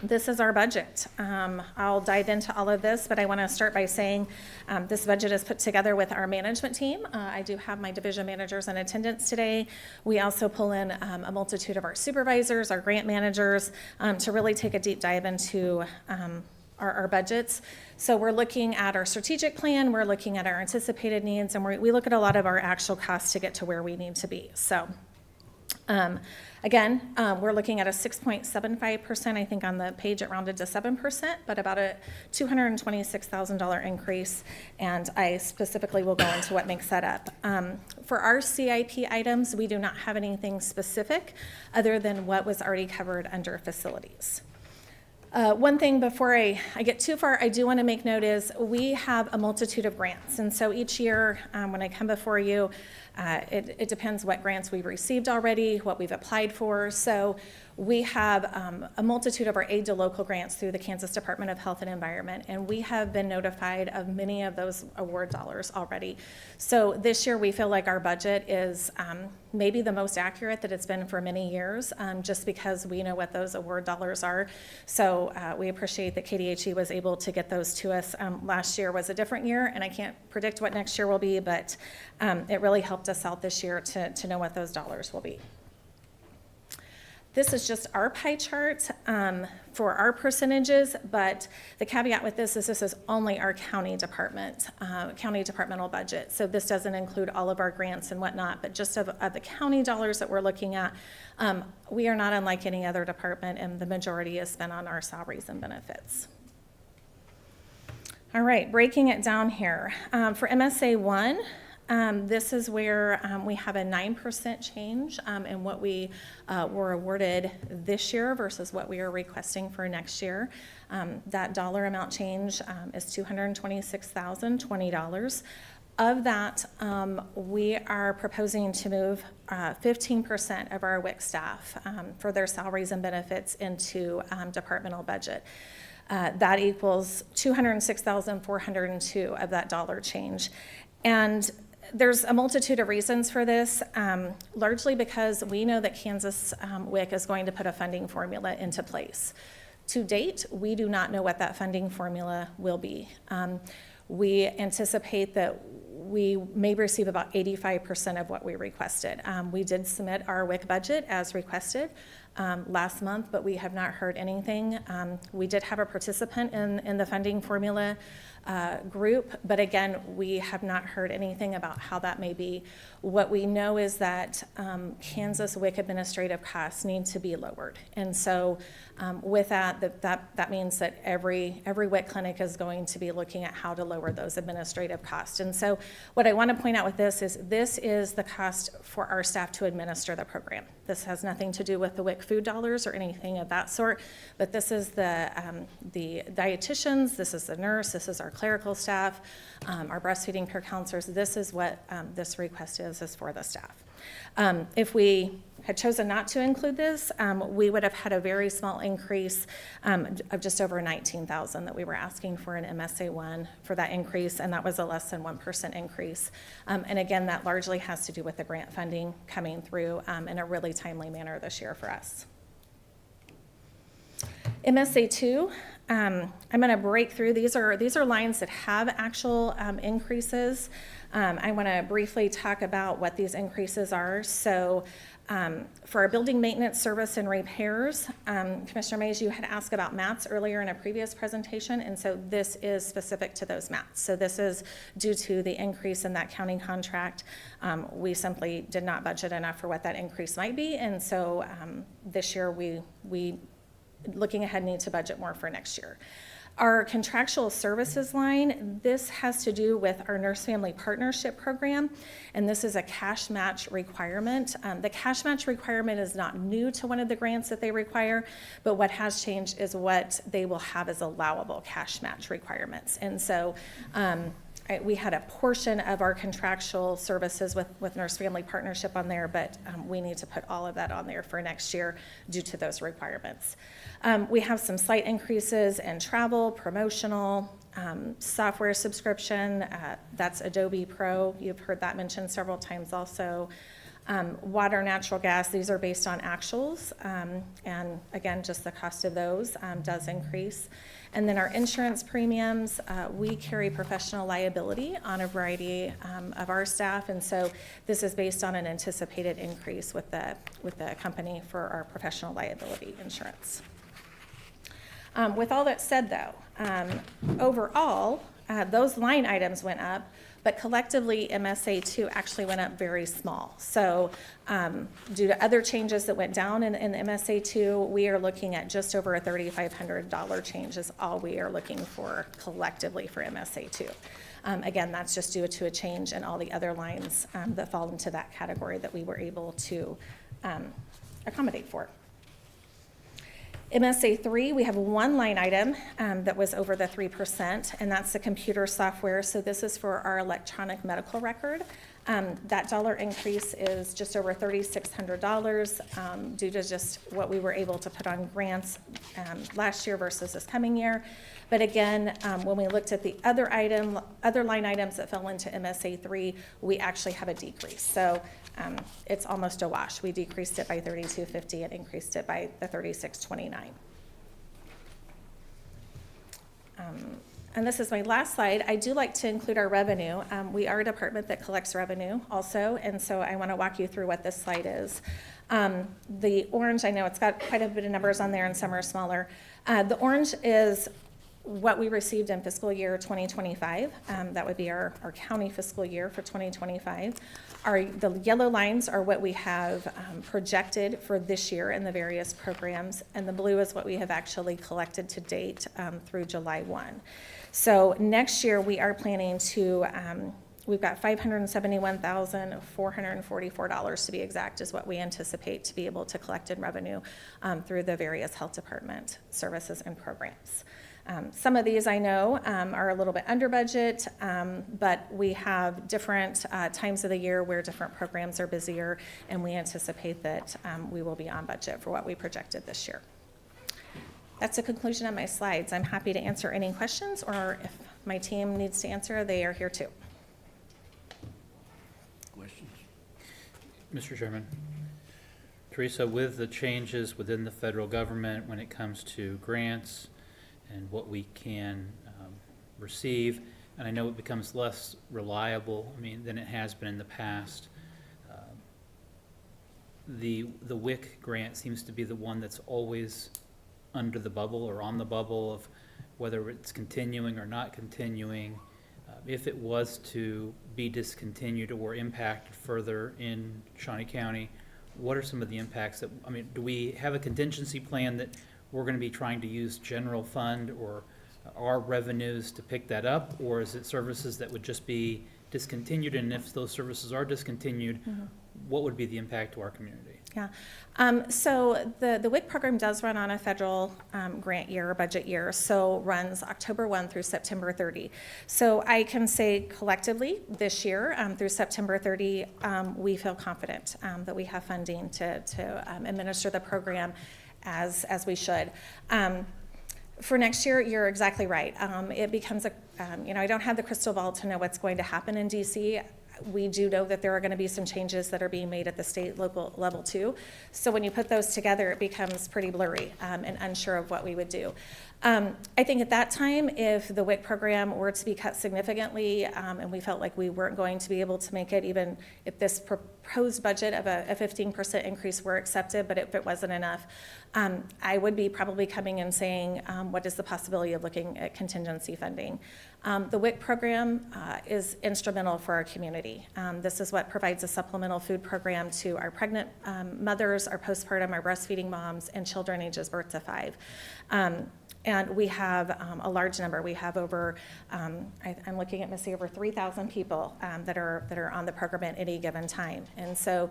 this is our budget. I'll dive into all of this, but I want to start by saying this budget is put together with our management team. I do have my division managers in attendance today. We also pull in a multitude of our supervisors, our grant managers, to really take a deep dive into our budgets. So we're looking at our strategic plan, we're looking at our anticipated needs, and we look at a lot of our actual costs to get to where we need to be. So again, we're looking at a 6.75%. I think on the page it rounded to 7%, but about a $226,000 increase. And I specifically will go into what makes that up. For our CIP items, we do not have anything specific other than what was already covered under facilities. One thing before I get too far, I do want to make note is we have a multitude of grants. And so each year when I come before you, it depends what grants we've received already, what we've applied for. So we have a multitude of our aid to local grants through the Kansas Department of Health and Environment, and we have been notified of many of those award dollars already. So this year we feel like our budget is maybe the most accurate that it's been for many years, just because we know what those award dollars are. So we appreciate that KDHE was able to get those to us. Last year was a different year, and I can't predict what next year will be, but it really helped us out this year to know what those dollars will be. This is just our pie chart for our percentages, but the caveat with this is only our county departmental budget. So this doesn't include all of our grants and whatnot, but just of the county dollars that we're looking at, we are not unlike any other department, and the majority is spent on our salaries and benefits. All right, breaking it down here. For MSA 1, this is where we have a 9% change in what we were awarded this year versus what we are requesting for next year. That dollar amount change is $226,020. Of that, we are proposing to move 15% of our WIC staff for their salaries and benefits into departmental budget. That equals $206,402 of that dollar change. And there's a multitude of reasons for this, largely because we know that Kansas WIC is going to put a funding formula into place. To date, we do not know what that funding formula will be. We anticipate that we may receive about 85% of what we requested. We did submit our WIC budget as requested last month, but we have not heard anything. We did have a participant in the funding formula group, but again, we have not heard anything about how that may be. What we know is that Kansas WIC administrative costs need to be lowered. And so with that means that every WIC clinic is going to be looking at how to lower those administrative costs. And so what I want to point out with this is the cost for our staff to administer the program. This has nothing to do with the WIC food dollars or anything of that sort, but this is the dietitians, this is the nurse, this is our clerical staff, our breastfeeding care counselors. This is what this request is for the staff. If we had chosen not to include this, we would have had a very small increase of just over $19,000 that we were asking for in MSA 1 for that increase, and that was a less than 1% increase. And again, that largely has to do with the grant funding coming through in a really timely manner this year for us. MSA 2, I'm going to break through. These are lines that have actual increases. I want to briefly talk about what these increases are. So for our building maintenance, service, and repairs, Commissioner Mays, you had asked about mats earlier in a previous presentation, and so this is specific to those mats. So this is due to the increase in that county contract. We simply did not budget enough for what that increase might be, and so this year we looking ahead, need to budget more for next year. Our contractual services line, this has to do with our Nurse Family Partnership Program, and this is a cash match requirement. The cash match requirement is not new to one of the grants that they require, but what has changed is what they will have as allowable cash match requirements. And so we had a portion of our contractual services with Nurse Family Partnership on there, but we need to put all of that on there for next year due to those requirements. We have some slight increases in travel, promotional, software subscription. That's Adobe Pro. You've heard that mentioned several times also. Water, natural gas, these are based on actuals. And again, just the cost of those does increase. And then our insurance premiums, we carry professional liability on a variety of our staff, and so this is based on an anticipated increase with the company for our professional liability insurance. With all that said, though, overall, those line items went up, but collectively, MSA2 actually went up very small. So due to other changes that went down in MSA2, we are looking at just over a $3,500 change is all we are looking for collectively for MSA2. Again, that's just due to a change in all the other lines that fall into that category that we were able to accommodate for. MSA3, we have one line item that was over the 3%, and that's the computer software. So this is for our electronic medical record. That dollar increase is just over $3,600 due to just what we were able to put on grants last year versus this coming year. But again, when we looked at the other line items that fell into MSA3, we actually have a decrease. So it's almost a wash. We decreased it by $32.50 and increased it by the $36.29. And this is my last slide. I do like to include our revenue. We are a department that collects revenue also, and so I want to walk you through what this slide is. The orange, I know it's got quite a bit of numbers on there and some are smaller. The orange is what we received in fiscal year 2025. That would be our county fiscal year for 2025. The yellow lines are what we have projected for this year in the various programs, and the blue is what we have actually collected to date through July 1. So next year we are planning to, we've got $571,444 to be exact is what we anticipate to be able to collect in revenue through the various health department services and programs. Some of these I know are a little bit under budget, but we have different times of the year where different programs are busier, and we anticipate that we will be on budget for what we projected this year. That's the conclusion of my slides. I'm happy to answer any questions, or if my team needs to answer, they are here too. Questions? Mr. Chairman. Teresa, with the changes within the federal government when it comes to grants and what we can receive, and I know it becomes less reliable, than it has been in the past. The WIC grant seems to be the one that's always under the bubble or on the bubble of whether it's continuing or not continuing. If it was to be discontinued or impacted further in Shawnee County, what are some of the impacts that, do we have a contingency plan that we're going to be trying to use general fund or our revenues to pick that up, or is it services that would just be discontinued? And if those services are discontinued, what would be the impact to our community? Yeah, so the WIC program does run on a federal grant year or budget year, so runs October 1 through September 30. So I can say collectively this year through September 30, we feel confident that we have funding to administer the program as we should. For next year, you're exactly right. It becomes I don't have the crystal ball to know what's going to happen in DC. We do know that there are going to be some changes that are being made at the state local level too. So when you put those together, it becomes pretty blurry and unsure of what we would do. I think at that time, if the WIC program were to be cut significantly, and we felt like we weren't going to be able to make it, even if this proposed budget of a 15% increase were accepted, but if it wasn't enough, I would be probably coming and saying, what is the possibility of looking at contingency funding? The WIC program is instrumental for our community. This is what provides a supplemental food program to our pregnant mothers, our postpartum, our breastfeeding moms, and children ages birth to 5. And we have a large number. We have over, I'm looking at Missy, over 3,000 people that are on the program at any given time. And so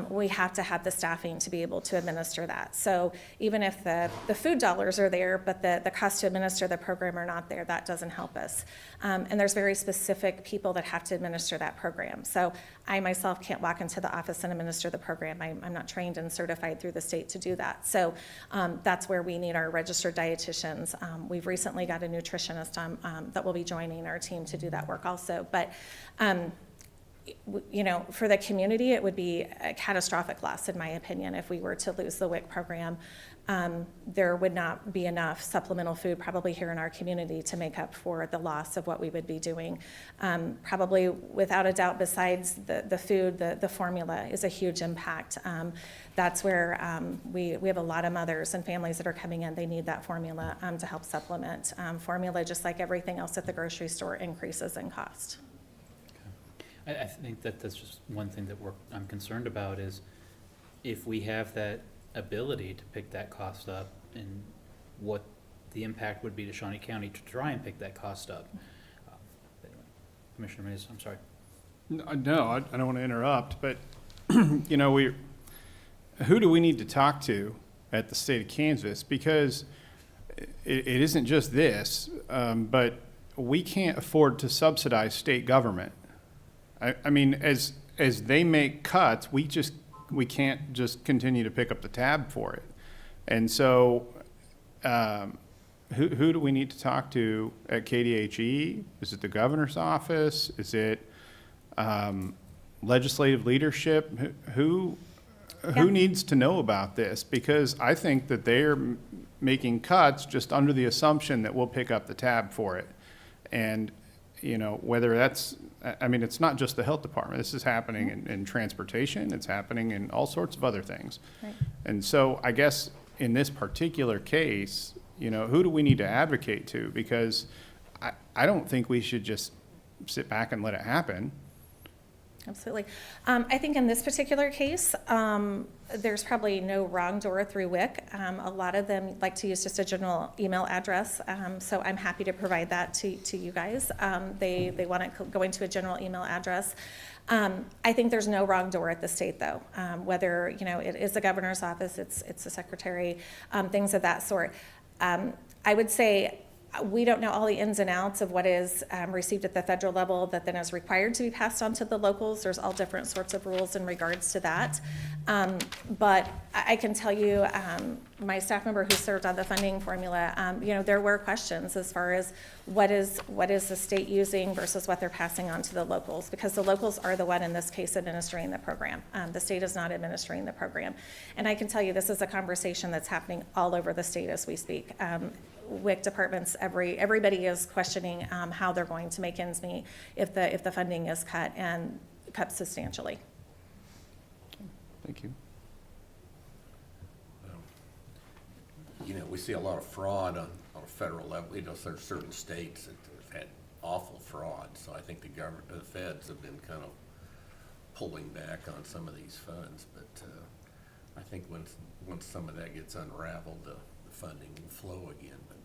we have to have the staffing to be able to administer that. So even if the food dollars are there, but the cost to administer the program are not there, that doesn't help us. And there's very specific people that have to administer that program. So I myself can't walk into the office and administer the program. I'm not trained and certified through the state to do that. So that's where we need our registered dietitians. We've recently got a nutritionist that will be joining our team to do that work also. But you know, for the community, it would be a catastrophic loss, in my opinion, if we were to lose the WIC program. There would not be enough supplemental food probably here in our community to make up for the loss of what we would be doing. Probably without a doubt, besides the food, the formula is a huge impact. That's where we have a lot of mothers and families that are coming in. They need that formula to help supplement. Formula, just like everything else at the grocery store, increases in cost. I think that that's just one thing that I'm concerned about is if we have that ability to pick that cost up and what the impact would be to Shawnee County to try and pick that cost up. Anyway, Commissioner Mays, I'm sorry. No, I don't want to interrupt, but, you know, who do we need to talk to at the state of Kansas? Because it isn't just this, but we can't afford to subsidize state government. I mean, as they make cuts, we can't just continue to pick up the tab for it. And so, who do we need to talk to at KDHE? Is it the governor's office? Is it legislative leadership? Who needs to know about this? Because I think that they're making cuts just under the assumption that we'll pick up the tab for it. And, you know, whether that's, I mean, it's not just the health department. This is happening in transportation. It's happening in all sorts of other things. Right. And so I guess in this particular case, you know, who do we need to advocate to? Because I don't think we should just sit back and let it happen. Absolutely. I think in this particular case, there's probably no wrong door through WIC. A lot of them like to use just a general email address, so I'm happy to provide that to you guys. They want it going to a general email address. I think there's no wrong door at the state, though. Whether, you know, it is the governor's office, it's the secretary, things of that sort. I would say we don't know all the ins and outs of what is received at the federal level that then is required to be passed on to the locals. There's all different sorts of rules in regards to that. But I can tell you, my staff member who served on the funding formula, you know, there were questions as far as what is the state using versus what they're passing on to the locals, because the locals are the one in this case administering the program. The state is not administering the program. And I can tell you this is a conversation that's happening all over the state as we speak. WIC departments, everybody is questioning how they're going to make ends meet if the funding is cut and cut substantially. Thank you. You know, we see a lot of fraud on a federal level. You know, there's certain states that have had awful fraud. So I think the feds have been kind of pulling back on some of these funds. But I think once some of that gets unraveled, the funding will flow again. But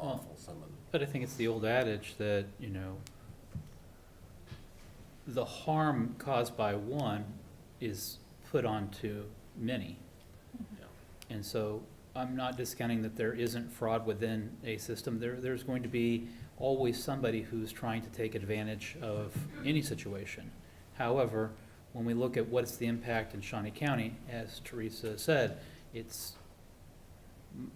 awful some of them. But I think it's the old adage that, you know, the harm caused by one is put onto many. Yeah. And so I'm not discounting that there isn't fraud within a system. There's going to be always somebody who's trying to take advantage of any situation. However, when we look at what's the impact in Shawnee County, as Teresa said, it's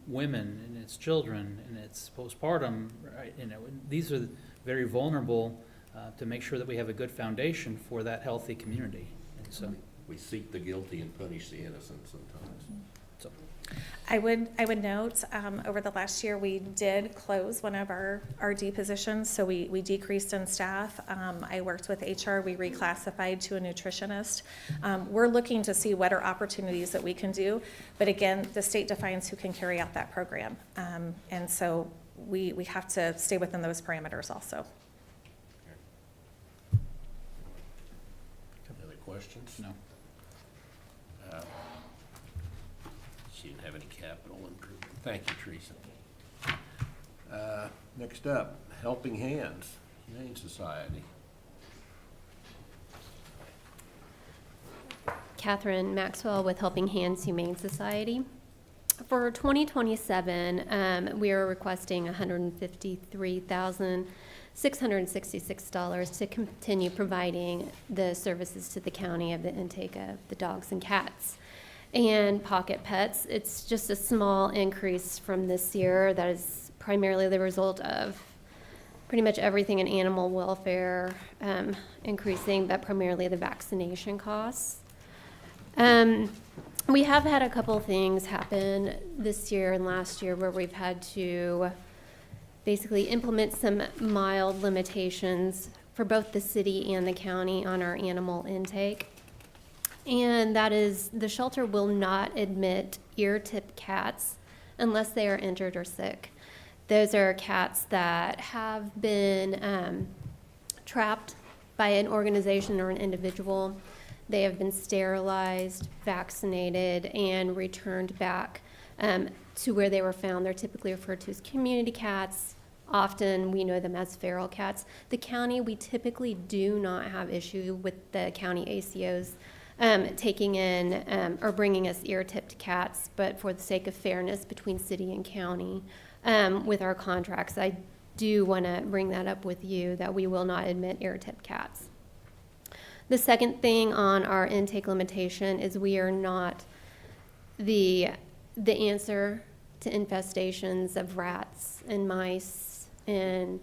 women and it's children and it's postpartum, right? You know, these are very vulnerable to make sure that we have a good foundation for that healthy community. And so we seek the guilty and punish the innocent sometimes. So, I would note, over the last year, we did close one of our RD positions, so we decreased in staff. I worked with HR, we reclassified to a nutritionist. We're looking to see what are opportunities that we can do, but again, the state defines who can carry out that program. And so we have to stay within those parameters also. Any other questions? No. She didn't have any capital improvement. Thank you, Teresa. Next up, Helping Hands Humane Society. Catherine Maxwell with Helping Hands Humane Society. For 2027, we are requesting $153,666 to continue providing the services to the county of the intake of the dogs and cats and pocket pets. It's just a small increase from this year that is primarily the result of pretty much everything in animal welfare increasing, but primarily the vaccination costs. We have had a couple things happen this year and last year where we've had to basically implement some mild limitations for both the city and the county on our animal intake. And that is, the shelter will not admit ear-tip cats unless they are injured or sick. Those are cats that have been trapped by an organization or an individual. They have been sterilized, vaccinated, and returned back to where they were found. They're typically referred to as community cats. Often we know them as feral cats. The county, we typically do not have issue with the county ACOs taking in or bringing us ear-tipped cats, but for the sake of fairness between city and county with our contracts, I do want to bring that up with you that we will not admit ear-tipped cats. The second thing on our intake limitation is we are not the answer to infestations of rats and mice and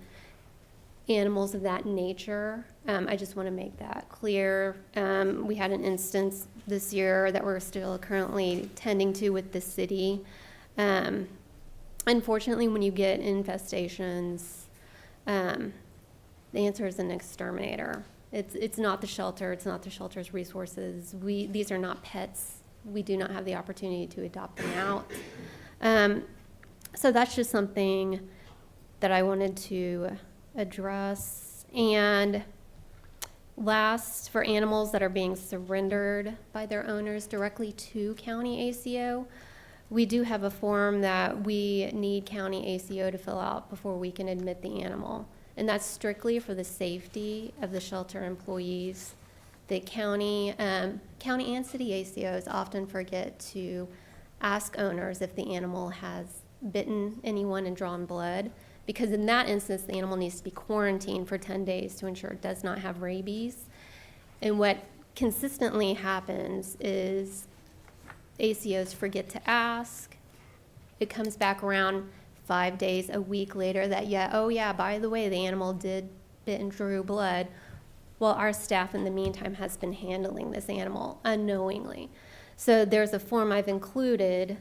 animals of that nature. I just want to make that clear. We had an instance this year that we're still currently tending to with the city. Unfortunately, when you get infestations, the answer is an exterminator. It's not the shelter. It's not the shelter's resources. These are not pets. We do not have the opportunity to adopt them out. So that's just something that I wanted to address. And last, for animals that are being surrendered by their owners directly to county ACO, we do have a form that we need county ACO to fill out before we can admit the animal. And that's strictly for the safety of the shelter employees. The county and city ACOs often forget to ask owners if the animal has bitten anyone and drawn blood, because in that instance, the animal needs to be quarantined for 10 days to ensure it does not have rabies. And what consistently happens is ACOs forget to ask. It comes back around 5 days, a week later that, oh yeah, by the way, the animal did bit and drew blood. Well, our staff in the meantime has been handling this animal unknowingly. So there's a form I've included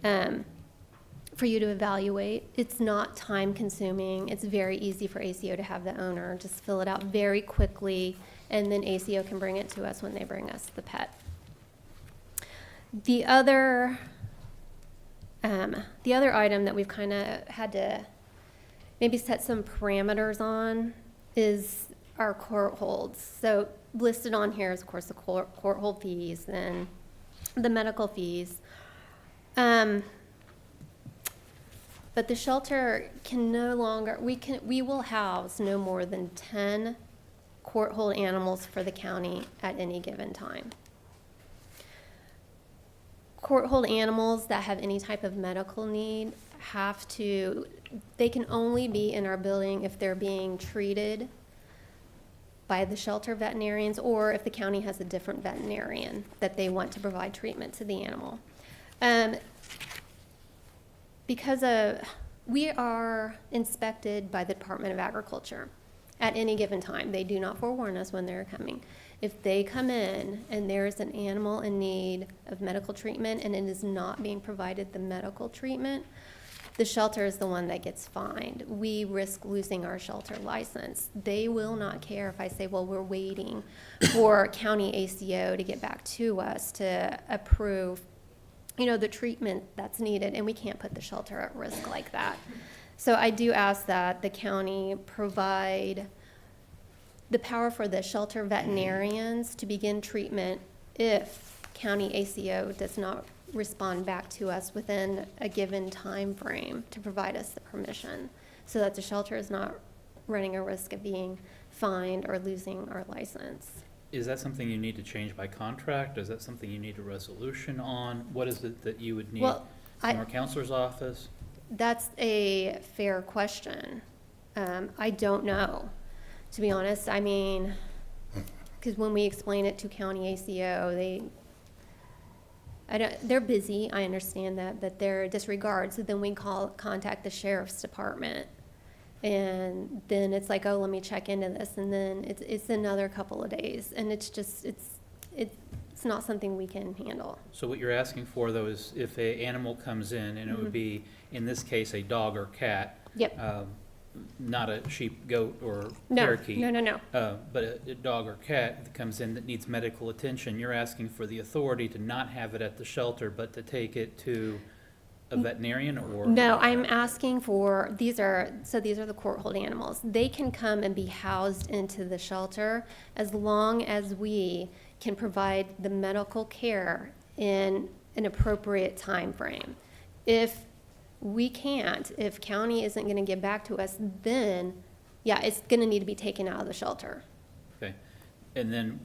for you to evaluate. It's not time consuming. It's very easy for ACO to have the owner just fill it out very quickly, and then ACO can bring it to us when they bring us the pet. The other item that we've kind of had to maybe set some parameters on is our court holds. So listed on here is, of course, the court hold fees and the medical fees. But the shelter can no longer, we will house no more than 10 court hold animals for the county at any given time. Court hold animals that have any type of medical need they can only be in our building if they're being treated by the shelter veterinarians, or if the county has a different veterinarian that they want to provide treatment to the animal. Because we are inspected by the Department of Agriculture at any given time. They do not forewarn us when they're coming. if they come in and there's an animal in need of medical treatment and it is not being provided the medical treatment, the shelter is the one that gets fined. We risk losing our shelter license. They will not care if I say, well, we're waiting for county ACO to get back to us to approve, the treatment that's needed, and we can't put the shelter at risk like that. So I do ask that the county provide the power for the shelter veterinarians to begin treatment if county ACO does not respond back to us within a given time frame to provide us the permission, so that the shelter is not running a risk of being fined or losing our license. Is that something you need to change by contract? Is that something you need a resolution on? What is it that you would need Well, from our counselor's office? That's a fair question. I don't know, to be honest. I mean, because when we explain it to county ACO, they're busy, I understand that, but they're disregard. So then we contact the sheriff's department, and then it's like, oh, let me check into this, and then it's another couple of days, and it's not something we can handle. So what you're asking for, though, is if an animal comes in, and it would be, in this case, a dog or cat. Yep. Not a sheep, goat, or No, parakeet. no. But a dog or cat that comes in that needs medical attention, you're asking for the authority to not have it at the shelter, but to take it to a veterinarian, or? No, I'm asking for, these are the court hold animals. They can come and be housed into the shelter as long as we can provide the medical care in an appropriate time frame. If we can't, if county isn't gonna get back to us, then, yeah, it's gonna need to be taken out of the shelter. Okay, and then,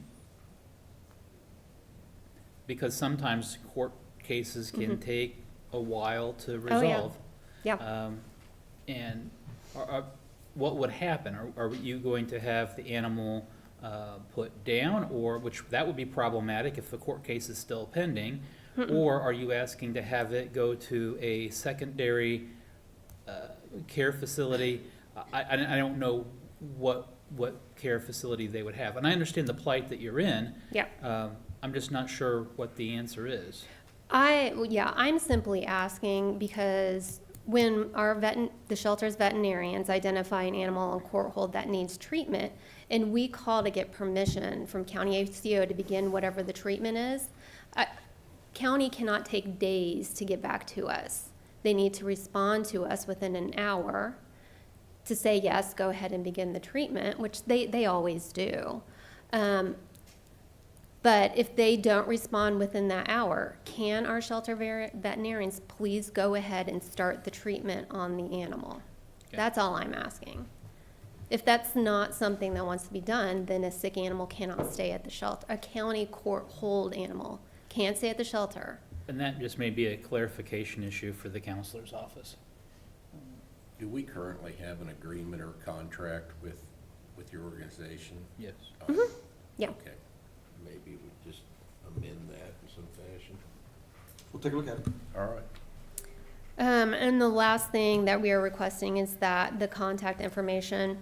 because sometimes court cases can take a while to Oh, yeah. resolve. Yeah. And what would happen? Are you going to have the animal put down, or, which, that would be problematic if the court case is still pending, or are you asking to have it go to a secondary care facility? I don't know what care facility they would have, and I understand the plight that you're in. Yeah. I'm just not sure what the answer is. I'm simply asking because when the shelter's veterinarians identify an animal on court hold that needs treatment, and we call to get permission from county ACO to begin whatever the treatment is, county cannot take days to get back to us. They need to respond to us within an hour to say, yes, go ahead and begin the treatment, which they always do. But if they don't respond within that hour, can our shelter veterinarians please go ahead and start the treatment on the animal? Okay. That's all I'm asking. If that's not something that wants to be done, then a sick animal cannot stay at the shelter. A county court hold animal can't stay at the shelter. And that just may be a clarification issue for the counselor's office. Do we currently have an agreement or contract with your organization? Yes. Yeah. Okay, maybe we just amend that in some fashion. We'll take a look at it. All right. And the last thing that we are requesting is that the contact information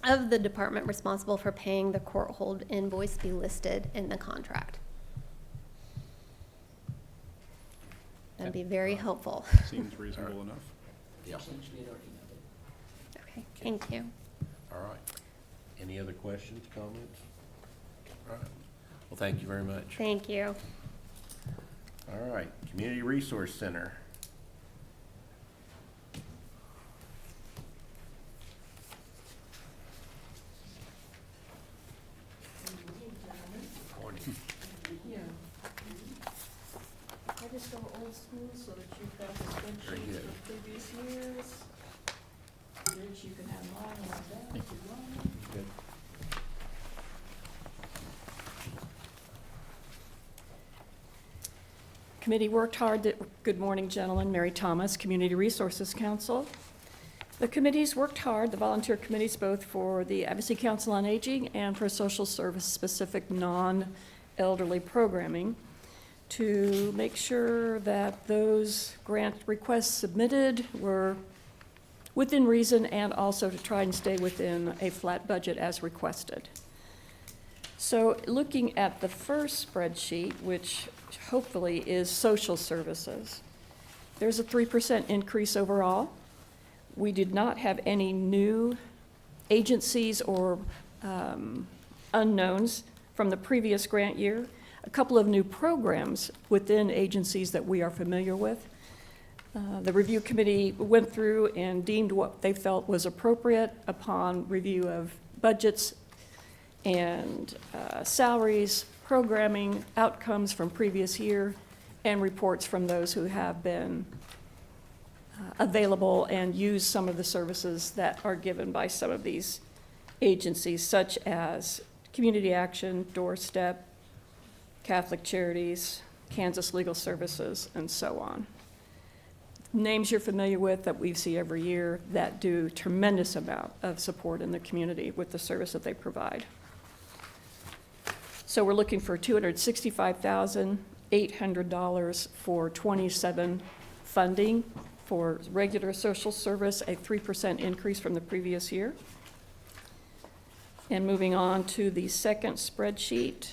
of the department responsible for paying the court hold invoice be listed in the contract. That'd be very helpful. Seems reasonable enough. Yeah, Okay, thank you. all right. Any other questions, comments? All right. Well, thank you very much. Thank you. All right, Community Resource Center. Morning. I just go old school so that you've got the Very spreadsheets good. for previous years. Rich, you can have mine like that if you want. Good. Committee worked hard. Good morning, gentlemen. Mary Thomas, Community Resources Council. The committees worked hard, the volunteer committees, both for the Advocacy Council on Aging and for social service-specific non-elderly programming, to make sure that those grant requests submitted were within reason, and also to try and stay within a flat budget as requested. So looking at the first spreadsheet, which hopefully is social services, there's a 3% increase overall. We did not have any new agencies or unknowns from the previous grant year. A couple of new programs within agencies that we are familiar with. The review committee went through and deemed what they felt was appropriate upon review of budgets and salaries, programming, outcomes from previous year, and reports from those who have been available and use some of the services that are given by some of these agencies, such as Community Action, Doorstep, Catholic Charities, Kansas Legal Services, and so on. Names you're familiar with that we see every year that do tremendous amount of support in the community with the service that they provide. So we're looking for $265,800 for 27 funding for regular social service, a 3% increase from the previous year. And moving on to the second spreadsheet,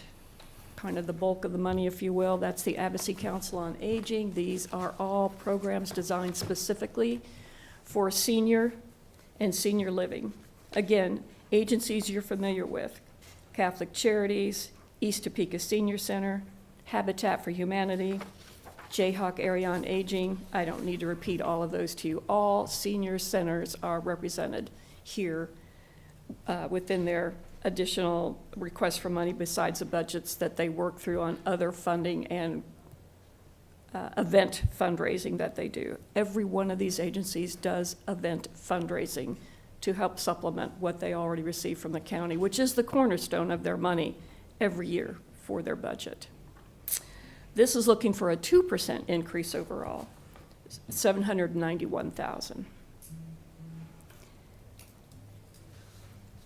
kind of the bulk of the money, if you will, that's the Advocacy Council on Aging. These are all programs designed specifically for senior and senior living. Again, agencies you're familiar with, Catholic Charities, East Topeka Senior Center, Habitat for Humanity, Jayhawk Area on Aging. I don't need to repeat all of those to you. All senior centers are represented here within their additional requests for money besides the budgets that they work through on other funding and event fundraising that they do. Every one of these agencies does event fundraising to help supplement what they already receive from the county, which is the cornerstone of their money every year for their budget. This is looking for a 2% increase overall, $791,000.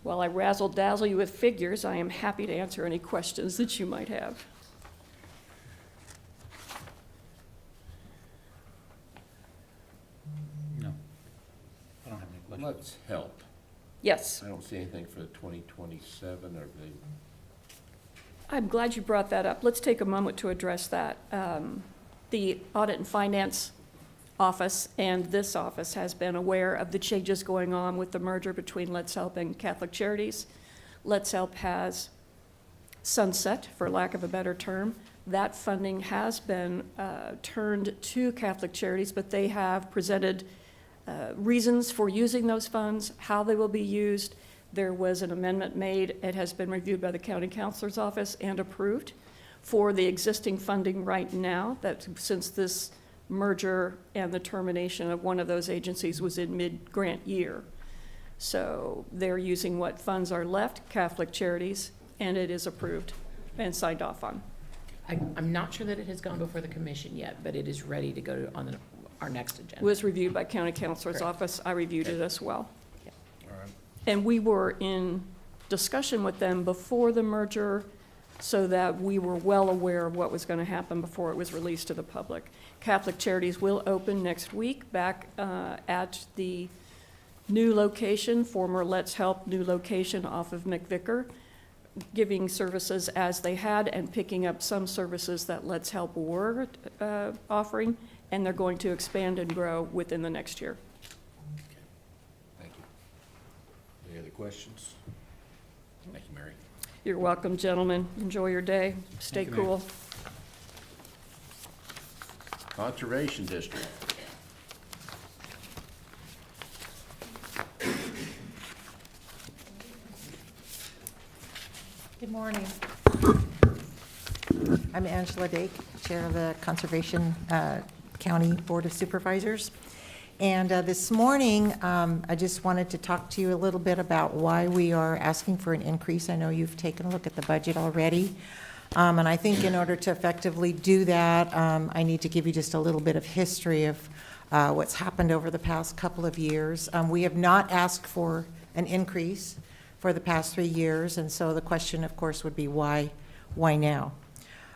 While I razzle-dazzle you with figures, I am happy to answer any questions that you might have. No, I don't have any questions. Let's help. Yes, I don't see anything for the 2027 or the, I'm glad you brought that up. Let's take a moment to address that. The Audit and Finance Office and this office has been aware of the changes going on with the merger between Let's Help and Catholic Charities. Let's Help has sunset, for lack of a better term. That funding has been turned to Catholic Charities, but they have presented reasons for using those funds, how they will be used. There was an amendment made. It has been reviewed by the County Counselor's Office and approved for the existing funding right now, that since this merger and the termination of one of those agencies was in mid-grant year. So they're using what funds are left, Catholic Charities, and it is approved and signed off on. I'm not sure that it has gone before the commission yet, but it is ready to go on our next agenda. It was reviewed by County Counselor's Correct. Office. I reviewed it as well. all right. And we were in discussion with them before the merger so that we were well aware of what was going to happen before it was released to the public. Catholic Charities will open next week back at the new location, former Let's Help new location off of McVicker, giving services as they had and picking up some services that Let's Help were offering, and they're going to expand and grow within the next year. Thank you. Any other questions? Thank you, Mary. You're welcome, gentlemen. Enjoy your day. Stay Thank you, Mary. cool. Conservation District. Good morning. I'm Angela Dake, Chair of the Conservation County Board of Supervisors. And this morning, I just wanted to talk to you a little bit about why we are asking for an increase. I know you've taken a look at the budget already. And I think in order to effectively do that, I need to give you just a little bit of history of what's happened over the past couple of years. We have not asked for an increase for the past 3 years, and so the question, of course, would be why now?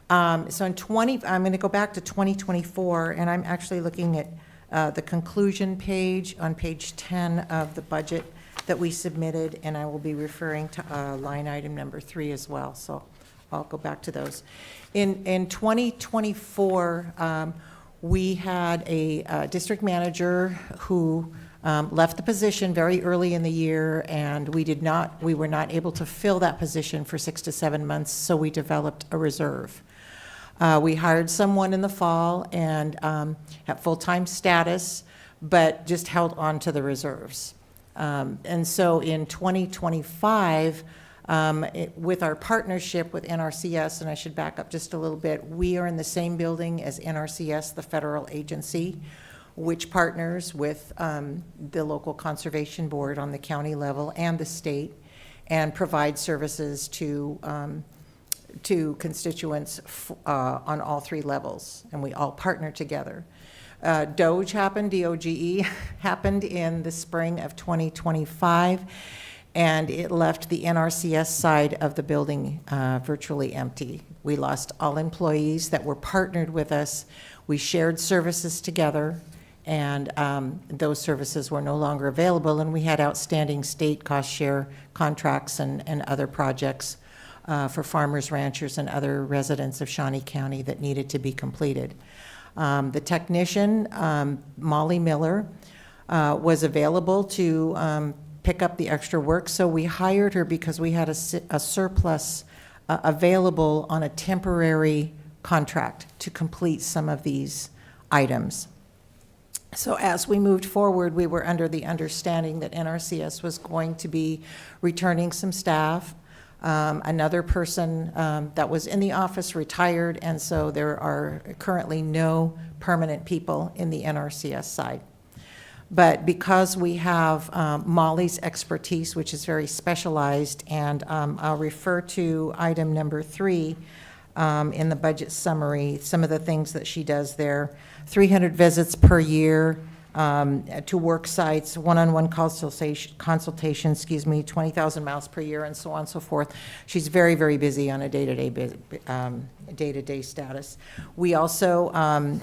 So I'm going to go back to 2024, and I'm actually looking at the conclusion page on page 10 of the budget that we submitted, and I will be referring to line item number 3 as well, so I'll go back to those. In 2024, we had a district manager who left the position very early in the year, and we were not able to fill that position for 6 to 7 months, so we developed a reserve. We hired someone in the fall and at full-time status, but just held on to the reserves. And so in 2025, with our partnership with NRCS, and I should back up just a little bit, we are in the same building as NRCS, the federal agency, which partners with the local conservation board on the county level and the state, and provide services to constituents on all 3 levels, and we all partner together. DOGE happened, D-O-G-E, happened in the spring of 2025, and it left the NRCS side of the building virtually empty. We lost all employees that were partnered with us. We shared services together, and those services were no longer available, and we had outstanding state cost share contracts and other projects for farmers, ranchers, and other residents of Shawnee County that needed to be completed. The technician, Molly Miller, was available to pick up the extra work, so we hired her because we had a surplus available on a temporary contract to complete some of these items. So as we moved forward, we were under the understanding that NRCS was going to be returning some staff. Another person that was in the office retired, and so there are currently no permanent people in the NRCS side. But because we have Molly's expertise, which is very specialized, and I'll refer to item number 3 in the budget summary, some of the things that she does there. 300 visits per year to work sites, one-on-one consultation, 20,000 miles per year, and so on and so forth. She's very, very busy on a day-to-day status. We also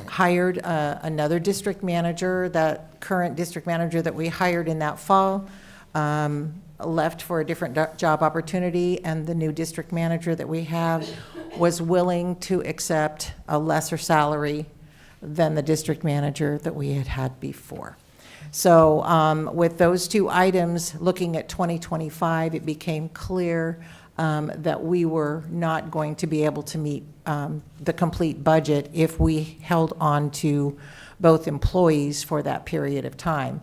hired another district manager. That current district manager that we hired in that fall left for a different job opportunity, and the new district manager that we have was willing to accept a lesser salary than the district manager that we had had before. So with those 2 items, looking at 2025, it became clear that we were not going to be able to meet the complete budget if we held on to both employees for that period of time.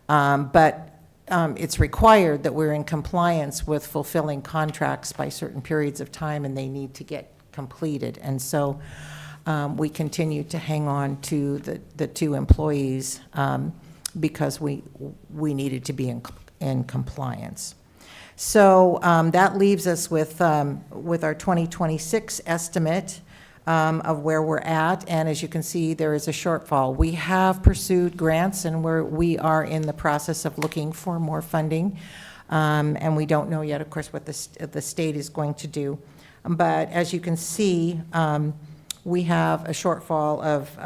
But it's required that we're in compliance with fulfilling contracts by certain periods of time, and they need to get completed. And so we continue to hang on to the 2 employees because we needed to be in compliance. So that leaves us with our 2026 estimate of where we're at, and as you can see, there is a shortfall. We have pursued grants, and we are in the process of looking for more funding, and we don't know yet, of course, what the state is going to do. But as you can see, we have a shortfall of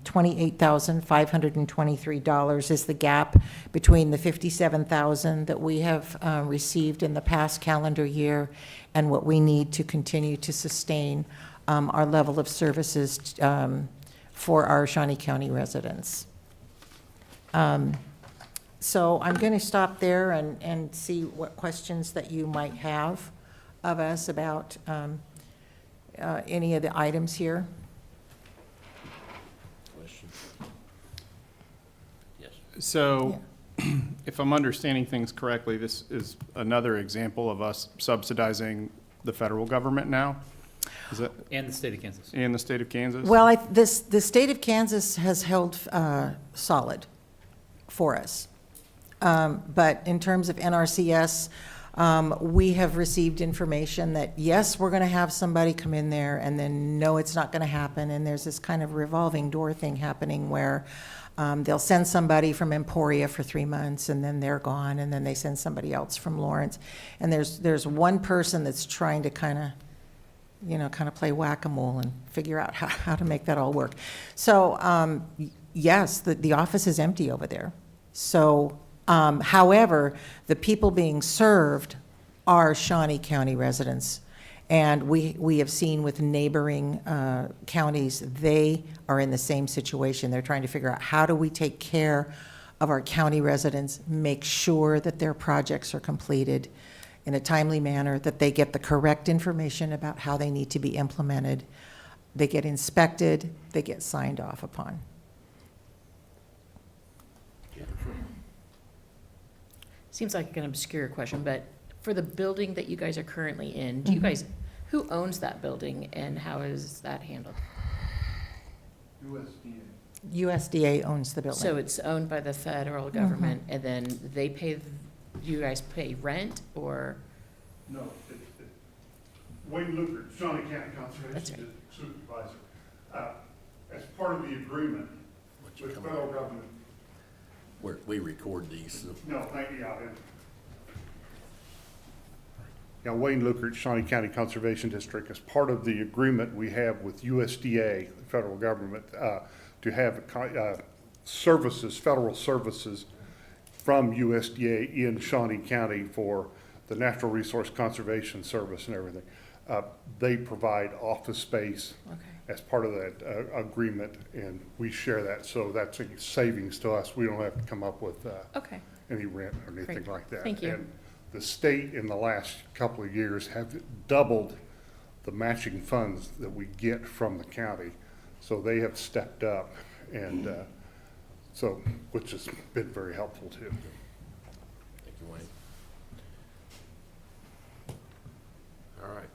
$28,523 is the gap between the $57,000 that we have received in the past calendar year and what we need to continue to sustain our level of services for our Shawnee County residents. So I'm going to stop there and see what questions that you might have of us about any of the items here. Question? Yes. So, if I'm understanding things correctly, this is another example of us subsidizing the federal government now? Is that, And the state of Kansas. and the state of Kansas? Well, the state of Kansas has held solid for us. But in terms of NRCS, we have received information that, yes, we're going to have somebody come in there, and then, no, it's not going to happen. And there's this kind of revolving door thing happening where they'll send somebody from Emporia for 3 months, and then they're gone, and then they send somebody else from Lawrence. And there's one person that's trying to kind of play whack-a-mole and figure out how to make that all work. So, yes, the office is empty over there. So However, the people being served are Shawnee County residents. And we have seen with neighboring counties, they are in the same situation. They're trying to figure out, how do we take care of our county residents, make sure that their projects are completed in a timely manner, that they get the correct information about how they need to be implemented, they get inspected, they get signed off upon. Seems like an obscure question, but for the building that you guys are currently in, do you guys, who owns that building and how is that handled? USDA owns the building. So it's owned by the federal government and then they pay, you guys pay rent or? No, Wayne Luker, Shawnee County That's Conservation Supervisor. As part of the agreement with the federal government. We record these, so. No, thank you, Yeah, Wayne Luker, Shawnee County Conservation District, as part of the agreement we have with USDA, the federal government, to have services, federal services from USDA in Shawnee County for the Natural Resource Conservation Service and everything. They provide office space as part of that agreement, and we share that, so that's a savings to us. We don't have to come up with any rent or anything Great. like that. Thank you. And the state in the last couple of years have doubled the matching funds that we get from the county, so they have stepped up, and so, which has been very helpful too. Thank you, Wayne. All right,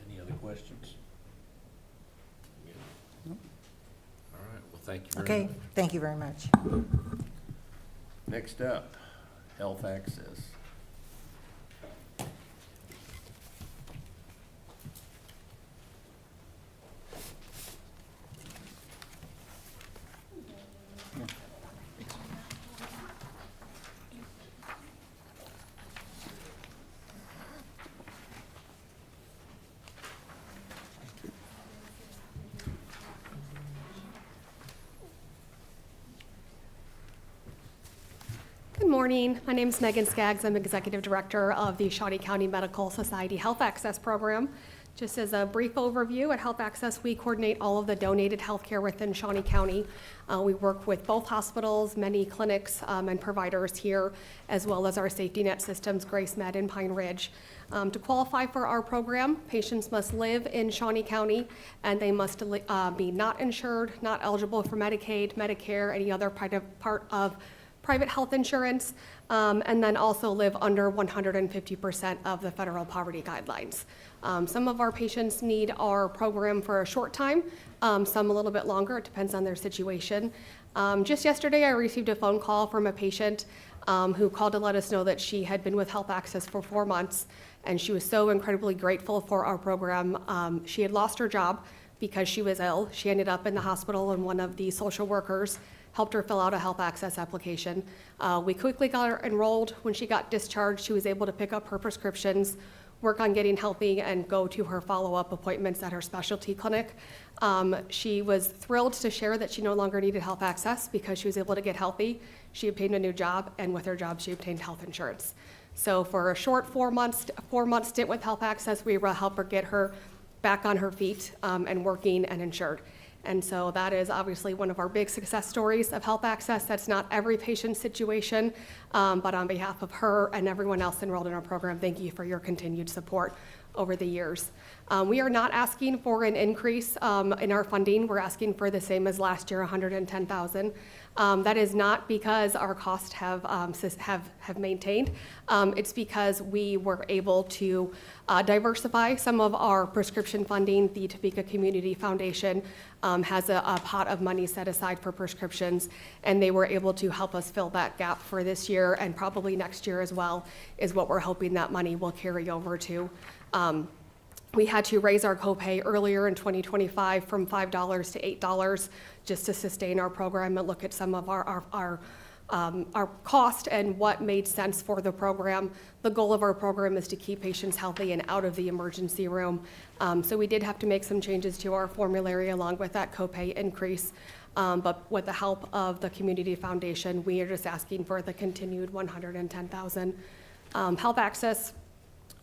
any other questions? All right, well, thank you very Okay, much. thank you very much. Next up, health access. Good morning. My name is Megan Skaggs. I'm Executive Director of the Shawnee County Medical Society Health Access Program. Just as a brief overview, at Health Access, we coordinate all of the donated healthcare within Shawnee County. We work with both hospitals, many clinics, and providers here, as well as our safety net systems, Grace Med and Pine Ridge. To qualify for our program, patients must live in Shawnee County, and they must be not insured, not eligible for Medicaid, Medicare, any other part of private health insurance, and then also live under 150% of the federal poverty guidelines. Some of our patients need our program for a short time, some a little bit longer. It depends on their situation. Just yesterday, I received a phone call from a patient who called to let us know that she had been with Health Access for 4 months, and she was so incredibly grateful for our program. She had lost her job because she was ill. She ended up in the hospital, and one of the social workers helped her fill out a health access application. We quickly got her enrolled. When she got discharged, she was able to pick up her prescriptions, work on getting healthy, and go to her follow-up appointments at her specialty clinic. She was thrilled to share that she no longer needed health access because she was able to get healthy. She obtained a new job, and with her job, she obtained health insurance. So for a short 4 month stint with Health Access, we were able to help her get her back on her feet and working and insured. And so that is obviously one of our big success stories of Health Access. That's not every patient's situation, but on behalf of her and everyone else enrolled in our program, thank you for your continued support over the years. We are not asking for an increase in our funding. We're asking for the same as last year, $110,000. That is not because our costs have maintained. It's because we were able to diversify some of our prescription funding. The Topeka Community Foundation has a pot of money set aside for prescriptions, and they were able to help us fill that gap for this year and probably next year as well, is what we're hoping that money will carry over to. We had to raise our copay earlier in 2025 from $5 to $8 just to sustain our program and look at some of our cost and what made sense for the program. The goal of our program is to keep patients healthy and out of the emergency room. So we did have to make some changes to our formulary along with that copay increase. But with the help of the Community Foundation, we are just asking for the continued $110,000. Health Access,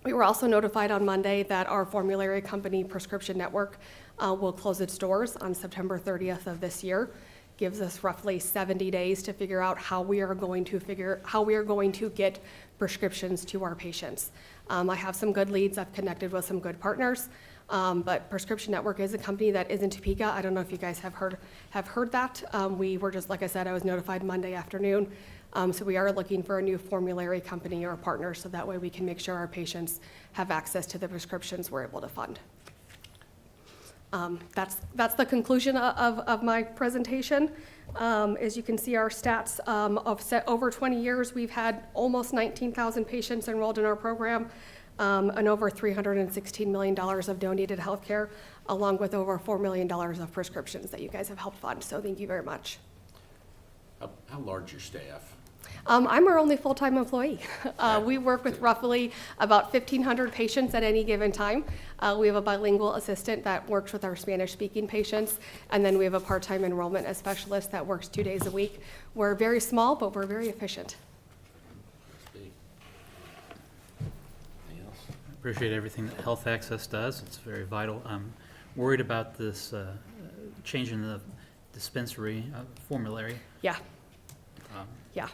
we were also notified on Monday that our formulary company, Prescription Network, will close its doors on September 30th of this year. Gives us roughly 70 days to figure out how we are going to get prescriptions to our patients. I have some good leads. I've connected with some good partners. But Prescription Network is a company that is in Topeka. I don't know if you guys have heard that. We were just, like I said, I was notified Monday afternoon. So we are looking for a new formulary company or a partner, so that way we can make sure our patients have access to the prescriptions we're able to fund. That's the conclusion of my presentation. As you can see, our stats over 20 years, we've had almost 19,000 patients enrolled in our program, and over $316 million of donated health care, along with over $4 million of prescriptions that you guys have helped fund. So thank you very much. How large your staff? I'm our only full-time employee. We work with roughly about 1,500 patients at any given time. We have a bilingual assistant that works with our Spanish-speaking patients, and then we have a part-time enrollment specialist that works 2 days a week. We're very small, but we're very efficient. Appreciate everything that Health Access does. It's very vital. I'm worried about this change in the dispensary formulary. Yeah. Yeah.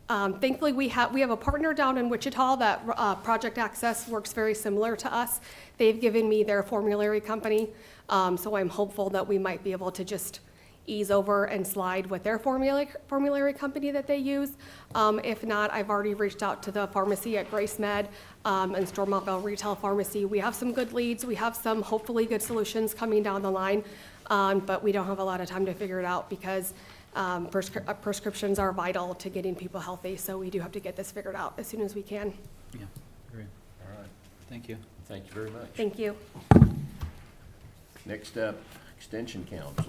Thankfully, we have a partner down in Wichita that Project Access works very similar to us. They've given me their formulary company, so I'm hopeful that we might be able to just ease over and slide with their formulary company that they use. If not, I've already reached out to the pharmacy at Grace Med and Stormontville Retail Pharmacy. We have some good leads. We have some hopefully good solutions coming down the line, but we don't have a lot of time to figure it out because prescriptions are vital to getting people healthy, so we do have to get this figured out as soon as we can. Yeah, agree. All right. Thank you. Thank you very much. Thank you. Next up, Extension Council.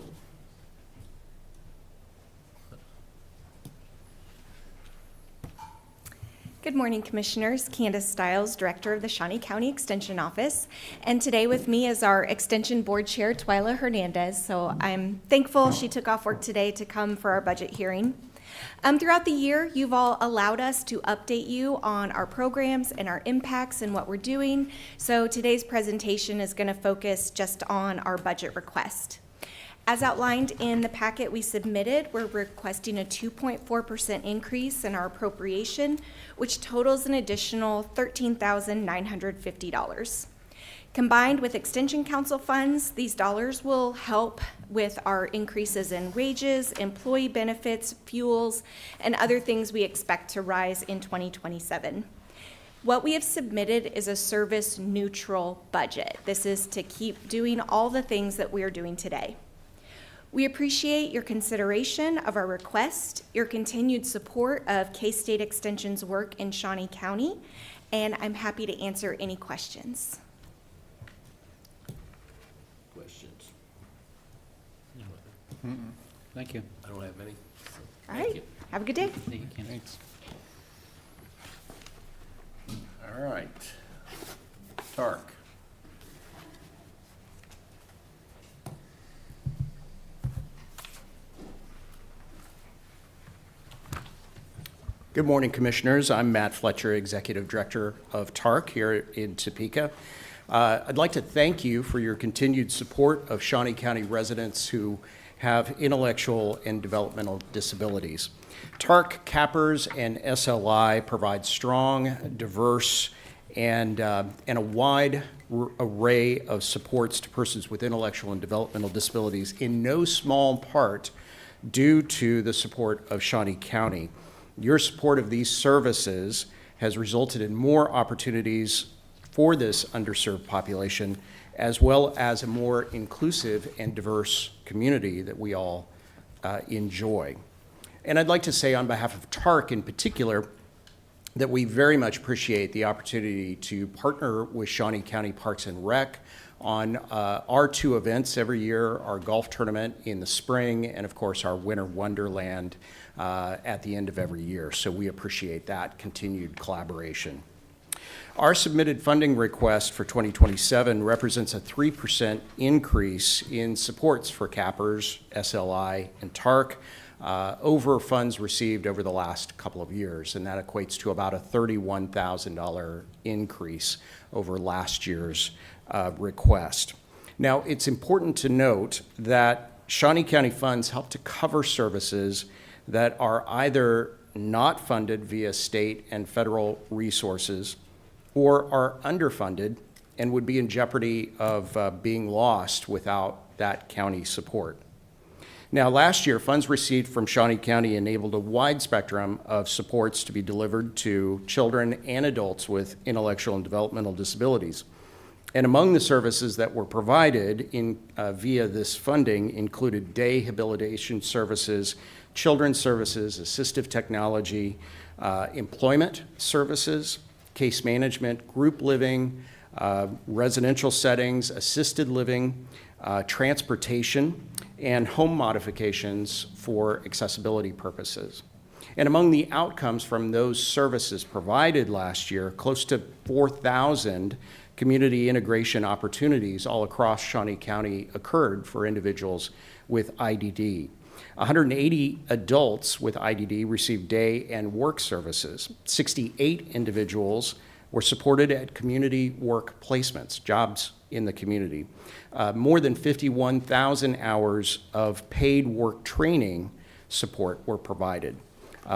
Good morning, Commissioners. Candace Stiles, Director of the Shawnee County Extension Office. And today with me is our Extension Board Chair, Twyla Hernandez. So I'm thankful she took off work today to come for our budget hearing. Throughout the year, you've all allowed us to update you on our programs and our impacts and what we're doing. So today's presentation is going to focus just on our budget request. As outlined in the packet we submitted, we're requesting a 2.4% increase in our appropriation, which totals an additional $13,950. Combined with Extension Council funds, these dollars will help with our increases in wages, employee benefits, fuels, and other things we expect to rise in 2027. What we have submitted is a service-neutral budget. This is to keep doing all the things that we are doing today. We appreciate your consideration of our request, your continued support of K-State Extension's work in Shawnee County, and I'm happy to answer any questions. Questions? Thank you. I don't have any. All right, have a good day. Thank you, Candace. All right. Tark. Good morning, Commissioners. I'm Matt Fletcher, Executive Director of TARC here in Topeka. I'd like to thank you for your continued support of Shawnee County residents who have intellectual and developmental disabilities. TARC, CAPERS, and SLI provide strong, diverse, and a wide array of supports to persons with intellectual and developmental disabilities, in no small part due to the support of Shawnee County. Your support of these services has resulted in more opportunities for this underserved population, as well as a more inclusive and diverse community that we all enjoy. And I'd like to say on behalf of TARC in particular, that we very much appreciate the opportunity to partner with Shawnee County Parks and Rec on our two events every year, our golf tournament in the spring, and of course our Winter Wonderland at the end of every year. So we appreciate that continued collaboration. Our submitted funding request for 2027 represents a 3% increase in supports for CAPERS, SLI, and TARC over funds received over the last couple of years, and that equates to about a $31,000 increase over last year's request. Now, it's important to note that Shawnee County funds help to cover services that are either not funded via state and federal resources or are underfunded and would be in jeopardy of being lost without that county support. Now, last year, funds received from Shawnee County enabled a wide spectrum of supports to be delivered to children and adults with intellectual and developmental disabilities. And among the services that were provided via this funding included day habilitation services, children's services, assistive technology, employment services, case management, group living, residential settings, assisted living, transportation, and home modifications for accessibility purposes. And among the outcomes from those services provided last year, close to 4,000 community integration opportunities all across Shawnee County occurred for individuals with IDD. 180 adults with IDD received day and work services. 68 individuals were supported at community work placements, jobs in the community. More than 51,000 hours of paid work training support were provided.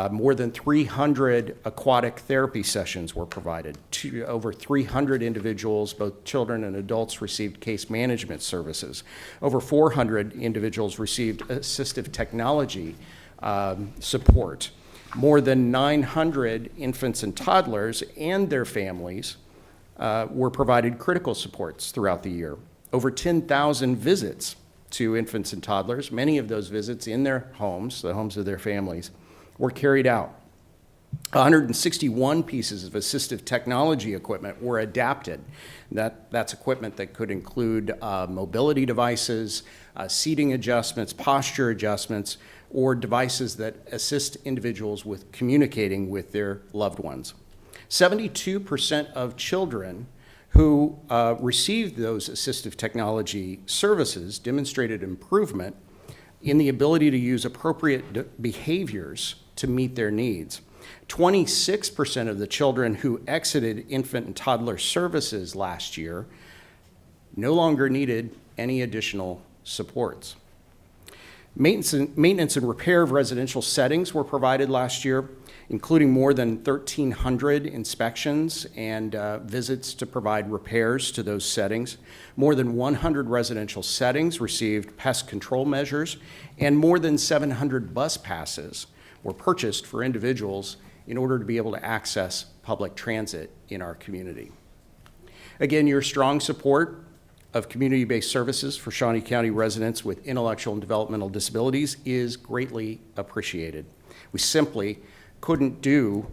More than 300 aquatic therapy sessions were provided. Over 300 individuals, both children and adults, received case management services. Over 400 individuals received assistive technology support. More than 900 infants and toddlers and their families were provided critical supports throughout the year. Over 10,000 visits to infants and toddlers, many of those visits in their homes, the homes of their families, were carried out. 161 pieces of assistive technology equipment were adapted. That's equipment that could include mobility devices, seating adjustments, posture adjustments, or devices that assist individuals with communicating with their loved ones. 72% of children who received those assistive technology services demonstrated improvement in the ability to use appropriate behaviors to meet their needs. 26% of the children who exited infant and toddler services last year no longer needed any additional supports. Maintenance and repair of residential settings were provided last year, including more than 1,300 inspections and visits to provide repairs to those settings. More than 100 residential settings received pest control measures, and more than 700 bus passes were purchased for individuals in order to be able to access public transit in our community. Again, your strong support of community-based services for Shawnee County residents with intellectual and developmental disabilities is greatly appreciated. We simply couldn't do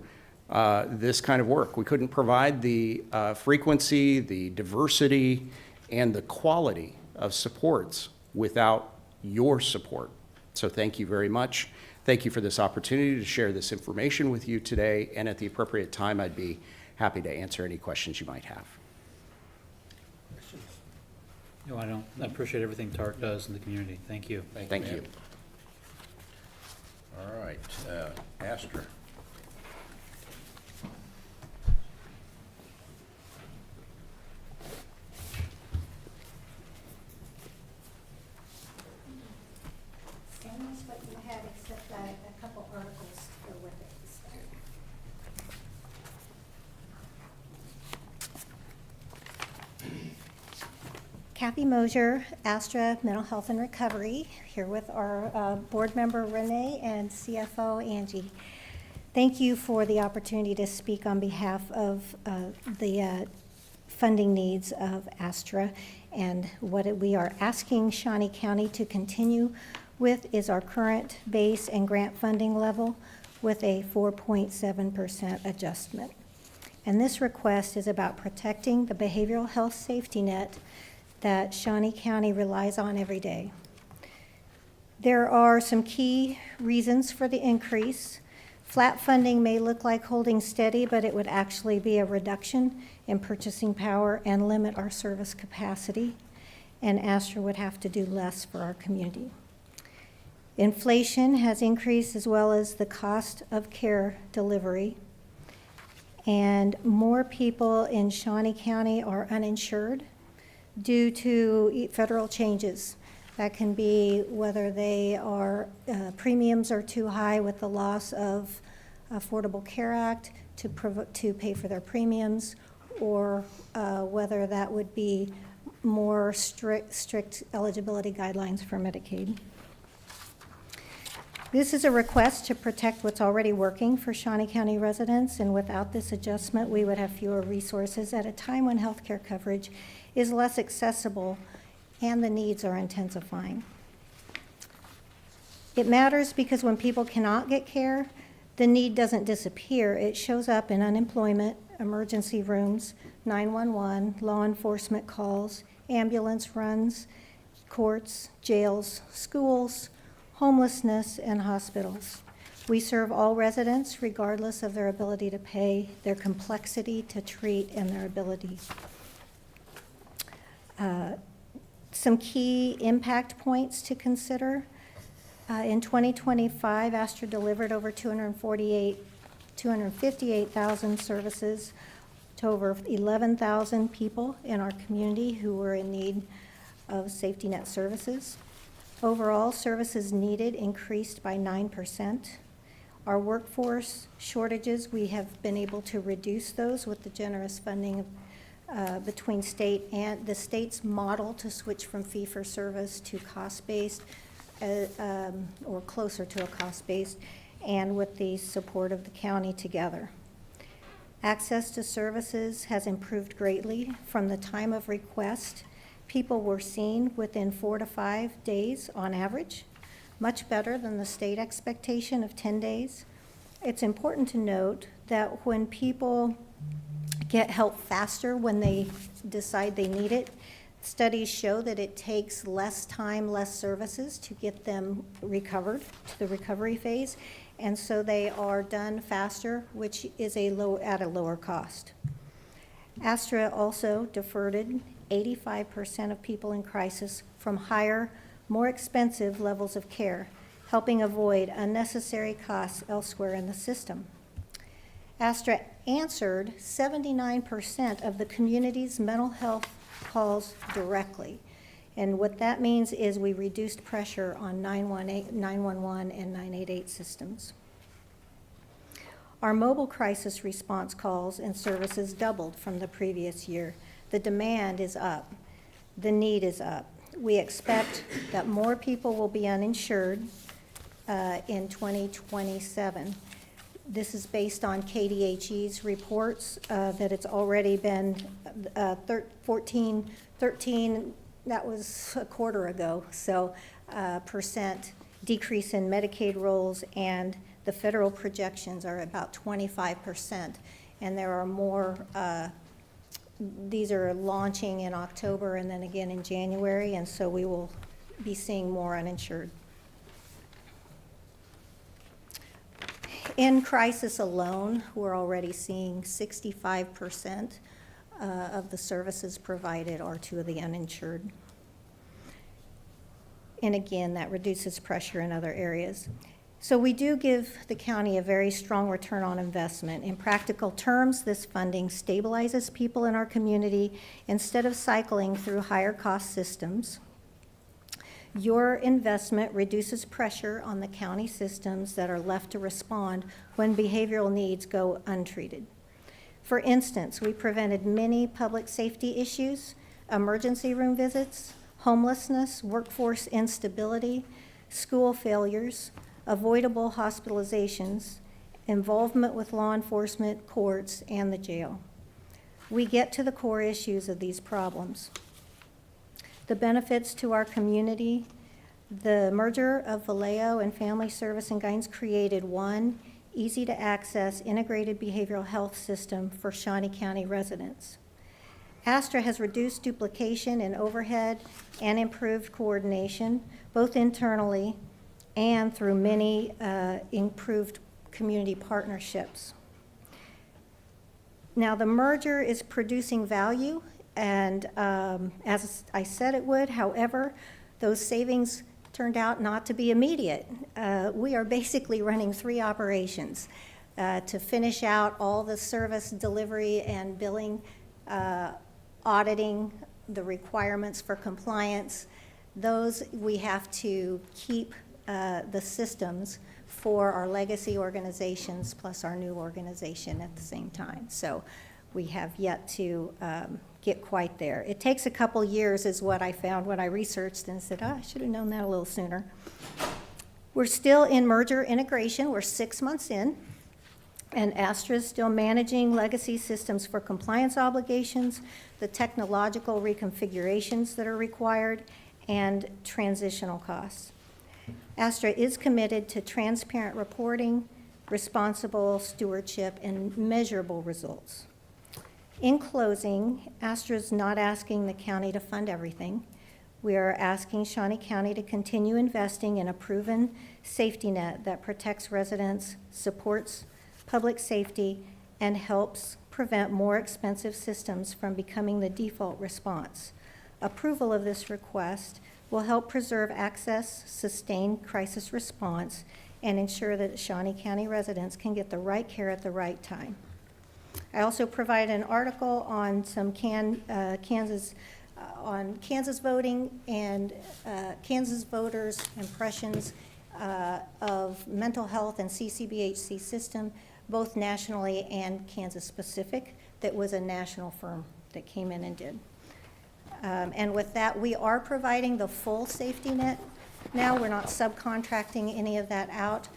this kind of work. We couldn't provide the frequency, the diversity, and the quality of supports without your support. So thank you very much. Thank you for this opportunity to share this information with you today, and at the appropriate time, I'd be happy to answer any questions you might have. No, I don't. I appreciate everything TARC does in the community. Thank you. Thank you. All right, Astra. Same as what you had, except a couple articles to go with it. Kathy Mosier, Astra Mental Health and Recovery, here with our board member Renee and CFO Angie. Thank you for the opportunity to speak on behalf of the funding needs of Astra. And what we are asking Shawnee County to continue with is our current base and grant funding level with a 4.7% adjustment. And this request is about protecting the behavioral health safety net that Shawnee County relies on every day. There are some key reasons for the increase. Flat funding may look like holding steady, but it would actually be a reduction in purchasing power and limit our service capacity, and Astra would have to do less for our community. Inflation has increased as well as the cost of care delivery, and more people in Shawnee County are uninsured due to federal changes. That can be whether they are, premiums are too high with the loss of Affordable Care Act to pay for their premiums, or whether that would be more strict eligibility guidelines for Medicaid. This is a request to protect what's already working for Shawnee County residents, and without this adjustment, we would have fewer resources at a time when healthcare coverage is less accessible and the needs are intensifying. It matters because when people cannot get care, the need doesn't disappear. It shows up in unemployment, emergency rooms, 911, law enforcement calls, ambulance runs, courts, jails, schools, homelessness, and hospitals. We serve all residents regardless of their ability to pay, their complexity to treat, and their ability. Some key impact points to consider. In 2025, Astra delivered over 258,000 services to over 11,000 people in our community who were in need of safety net services. Overall, services needed increased by 9%. Our workforce shortages, we have been able to reduce those with the generous funding between state and the state's model to switch from fee-for-service to cost-based, or closer to a cost-based, and with the support of the county together. Access to services has improved greatly. From the time of request, people were seen within 4 to 5 days on average, much better than the state expectation of 10 days. It's important to note that when people get help faster when they decide they need it, studies show that it takes less time, less services to get them recovered to the recovery phase, and so they are done faster, which is at a lower cost. Astra also diverted 85% of people in crisis from higher, more expensive levels of care, helping avoid unnecessary costs elsewhere in the system. Astra answered 79% of the community's mental health calls directly. And what that means is we reduced pressure on 911 and 988 systems. Our mobile crisis response calls and services doubled from the previous year. The demand is up. The need is up. We expect that more people will be uninsured in 2027. This is based on KDHE's reports that it's already been 13, that was a quarter ago, so percent decrease in Medicaid rolls, and the federal projections are about 25%. And there are more, these are launching in October and then again in January, and so we will be seeing more uninsured. In crisis alone, we're already seeing 65% of the services provided are to the uninsured. And again, that reduces pressure in other areas. So we do give the county a very strong return on investment. In practical terms, this funding stabilizes people in our community instead of cycling through higher cost systems. Your investment reduces pressure on the county systems that are left to respond when behavioral needs go untreated. For instance, we prevented many public safety issues, emergency room visits, homelessness, workforce instability, school failures, avoidable hospitalizations, involvement with law enforcement, courts, and the jail. We get to the core issues of these problems. The benefits to our community: the merger of Vallejo and Family Service and Guidance created one easy-to-access integrated behavioral health system for Shawnee County residents. Astra has reduced duplication in overhead and improved coordination, both internally and through many improved community partnerships. Now, the merger is producing value, and as I said it would, however, those savings turned out not to be immediate. We are basically running 3 operations to finish out all the service delivery and billing, auditing, the requirements for compliance. Those we have to keep the systems for our legacy organizations plus our new organization at the same time. So we have yet to get quite there. It takes a couple years is what I found when I researched and said, oh, I should have known that a little sooner. We're still in merger integration. We're 6 months in. And Astra is still managing legacy systems for compliance obligations, the technological reconfigurations that are required, and transitional costs. Astra is committed to transparent reporting, responsible stewardship, and measurable results. In closing, Astra is not asking the county to fund everything. We are asking Shawnee County to continue investing in a proven safety net that protects residents, supports public safety, and helps prevent more expensive systems from becoming the default response. Approval of this request will help preserve access, sustain crisis response, and ensure that Shawnee County residents can get the right care at the right time. I also provide an article on some Kansas voting and Kansas voters' impressions of mental health and CCBHC system, both nationally and Kansas specific. That was a national firm that came in and did. And with that, we are providing the full safety net now. We're not subcontracting any of that out,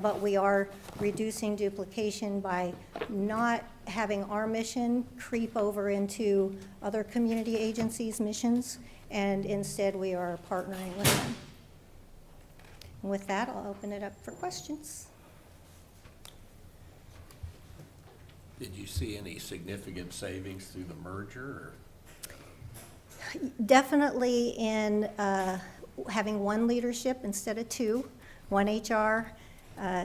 but we are reducing duplication by not having our mission creep over into other community agencies' missions, and instead we are partnering with them. And with that, I'll open it up for questions. Did you see any significant savings through the merger, or? Definitely in having one leadership instead of 2, one HR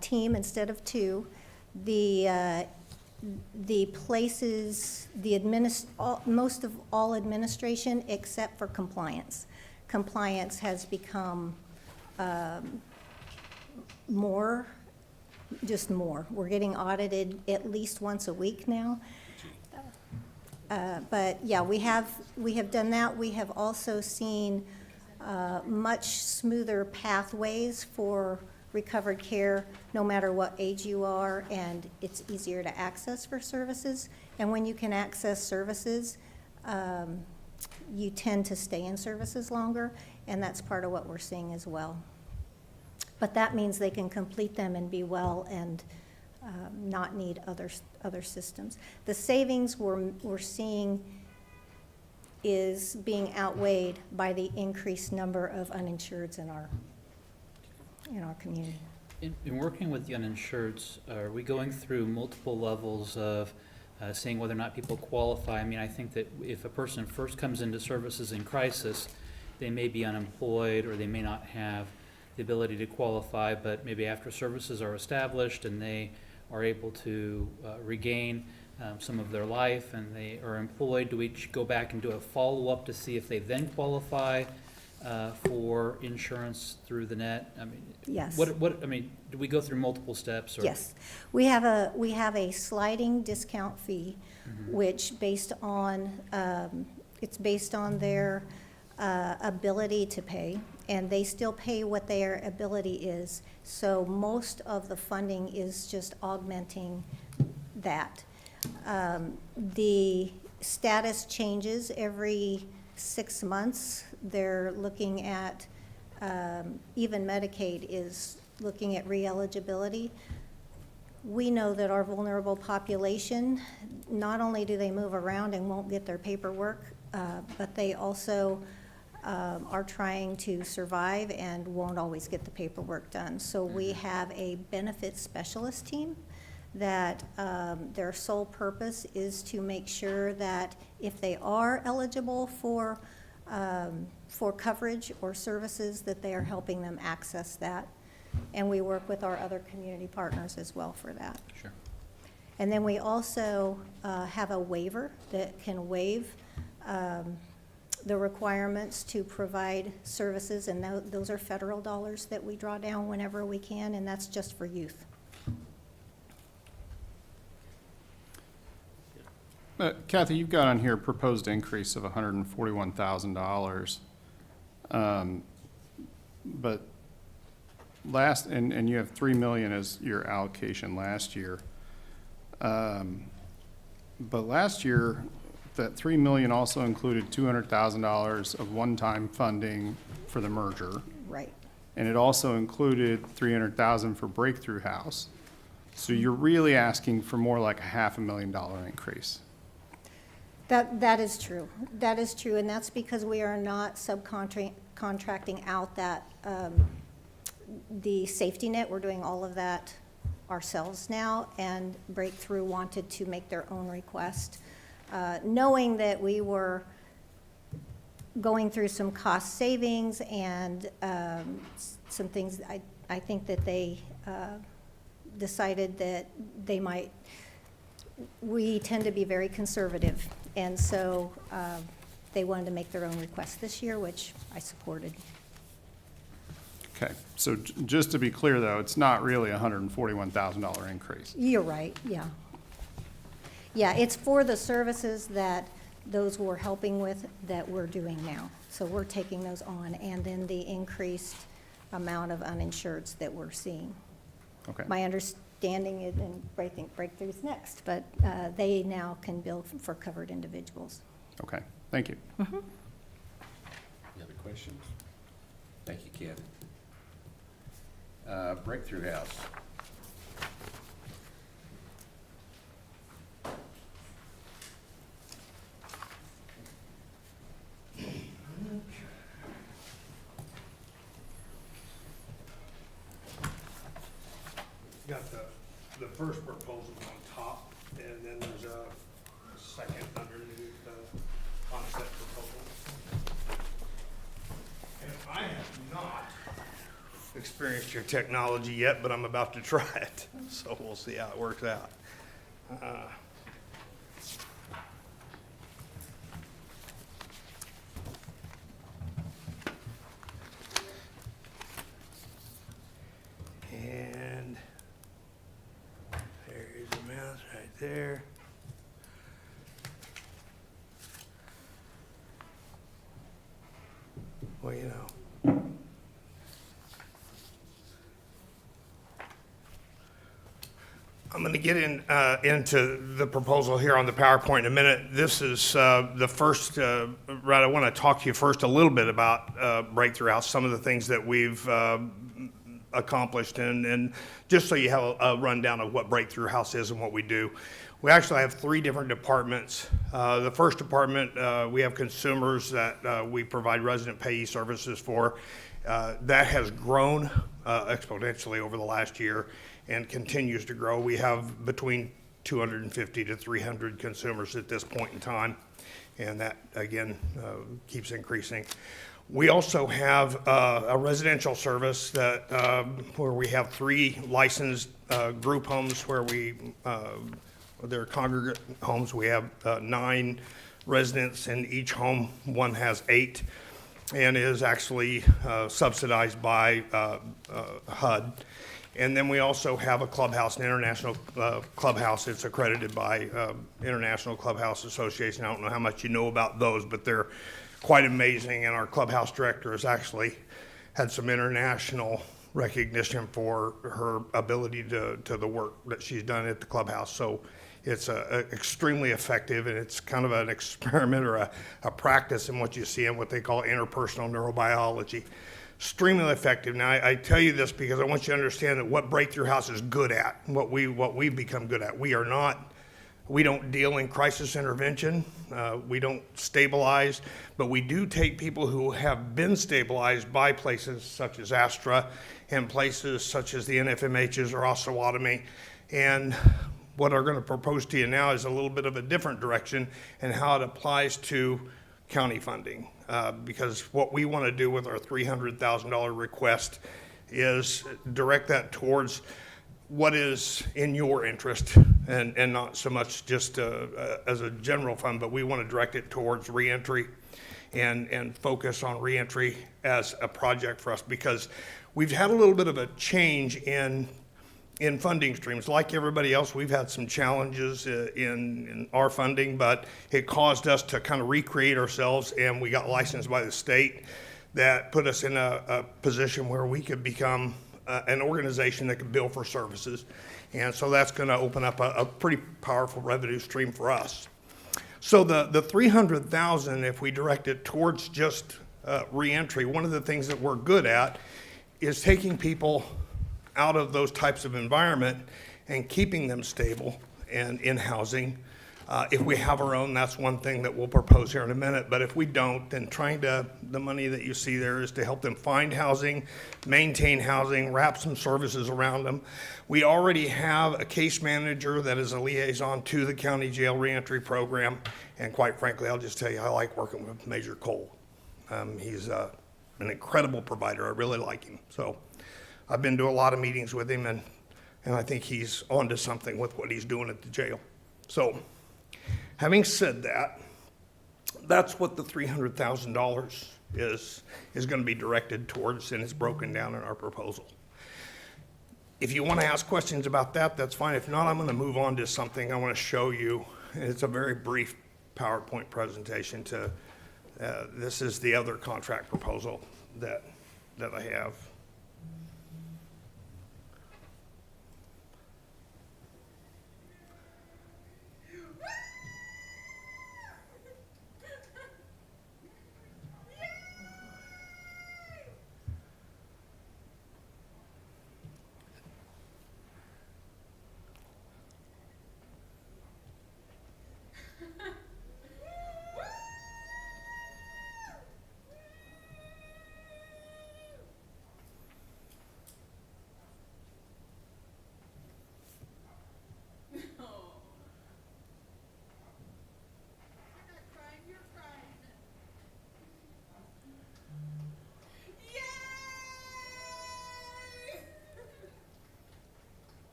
team instead of 2. The places, most of all administration except for compliance. Compliance has become more. We're getting audited at least once a week now. But yeah, we have done that. We have also seen much smoother pathways for recovered care, no matter what age you are, and it's easier to access for services. And when you can access services, you tend to stay in services longer, and that's part of what we're seeing as well. But that means they can complete them and be well and not need other systems. The savings we're seeing is being outweighed by the increased number of uninsureds in our community. In working with the uninsureds, are we going through multiple levels of seeing whether or not people qualify? I mean, I think that if a person first comes into services in crisis, they may be unemployed or they may not have the ability to qualify, but maybe after services are established and they are able to regain some of their life and they are employed, do we go back and do a follow-up to see if they then qualify for insurance through the net? I mean, yes. Do we go through multiple steps? Or? Yes, we have a sliding discount fee, which based on it's based on their ability to pay, and they still pay what their ability is. So most of the funding is just augmenting that. The status changes every 6 months. They're looking at, even Medicaid is looking at re-eligibility. We know that our vulnerable population, not only do they move around and won't get their paperwork, but they also are trying to survive and won't always get the paperwork done. So we have a benefits specialist team that their sole purpose is to make sure that if they are eligible for coverage or services, that they are helping them access that. and we work with our other community partners as well for that. Sure. And then we also have a waiver that can waive the requirements to provide services, and those are federal dollars that we draw down whenever we can, and that's just for youth. Kathy, you've got on here a proposed increase of $141,000. But and you have 3 million as your allocation last year. But last year, that 3 million also included $200,000 of one-time funding for the merger. Right. And it also included $300,000 for Breakthrough House. So you're really asking for more like a $500,000 increase. That is true. That is true, and that's because we are not subcontracting out that, the safety net. We're doing all of that ourselves now, and Breakthrough wanted to make their own request. Knowing that we were going through some cost savings and some things, I think that they decided that they might, we tend to be very conservative, and so they wanted to make their own request this year, which I supported. Okay, so just to be clear though, it's not really a $141,000 increase. You're right, yeah. Yeah, it's for the services that those we're helping with that we're doing now. So we're taking those on, and then the increased amount of uninsureds that we're seeing. Okay. My understanding is, and I think Breakthrough's next, but they now can bill for covered individuals. Okay, thank you. Any other questions? Thank you, Ken. Breakthrough House. Got the first proposal on top, and then there's a second underneath the concept proposal. And I have not experienced your technology yet, but I'm about to try it, so we'll see how it works out. And there's the mouse right there. Well, you know. I'm going to get into the proposal here on the PowerPoint in a minute. This is the first, I want to talk to you first a little bit about Breakthrough House, some of the things that we've accomplished, and just so you have a rundown of what Breakthrough House is and what we do. We actually have 3 different departments. The first department, we have consumers that we provide resident payee services for. That has grown exponentially over the last year and continues to grow. We have between 250 to 300 consumers at this point in time, and that, again, keeps increasing. We also have a residential service that where we have 3 licensed group homes where they're congregate homes. We have 9 residents in each home. One has 8 and is actually subsidized by HUD. And then we also have a clubhouse, an international clubhouse. It's accredited by International Clubhouse Association. I don't know how much you know about those, but they're quite amazing. And our clubhouse director has actually had some international recognition for her ability to the work that she's done at the clubhouse. So it's extremely effective, and it's kind of an experiment or a practice in what you see in what they call interpersonal neurobiology. Extremely effective. Now, I tell you this because I want you to understand that what Breakthrough House is good at, what we've become good at. We don't deal in crisis intervention. We don't stabilize, but we do take people who have been stabilized by places such as Astra and places such as the NFMHs or Osawatomie. And what I'm going to propose to you now is a little bit of a different direction and how it applies to county funding. Because what we want to do with our $300,000 request is direct that towards what is in your interest, and not so much just as a general fund, but we want to direct it towards reentry and focus on reentry as a project for us, because we've had a little bit of a change in funding streams. Like everybody else, we've had some challenges in our funding, but it caused us to kind of recreate ourselves, and we got licensed by the state that put us in a position where we could become an organization that could bill for services. And so that's going to open up a pretty powerful revenue stream for us. So the 300,000, if we direct it towards just reentry, one of the things that we're good at is taking people out of those types of environment and keeping them stable and in housing. If we have our own, that's one thing that we'll propose here in a minute. But if we don't, then the money that you see there is to help them find housing, maintain housing, wrap some services around them. We already have a case manager that is a liaison to the county jail reentry program. And quite frankly, I'll just tell you, I like working with Major Cole. He's an incredible provider. I really like him. So I've been to a lot of meetings with him, and I think he's onto something with what he's doing at the jail. So, having said that, that's what the $300,000 is going to be directed towards, and it's broken down in our proposal. If you want to ask questions about that, that's fine. If not, I'm going to move on to something I want to show you. It's a very brief PowerPoint presentation to, this is the other contract proposal that I have.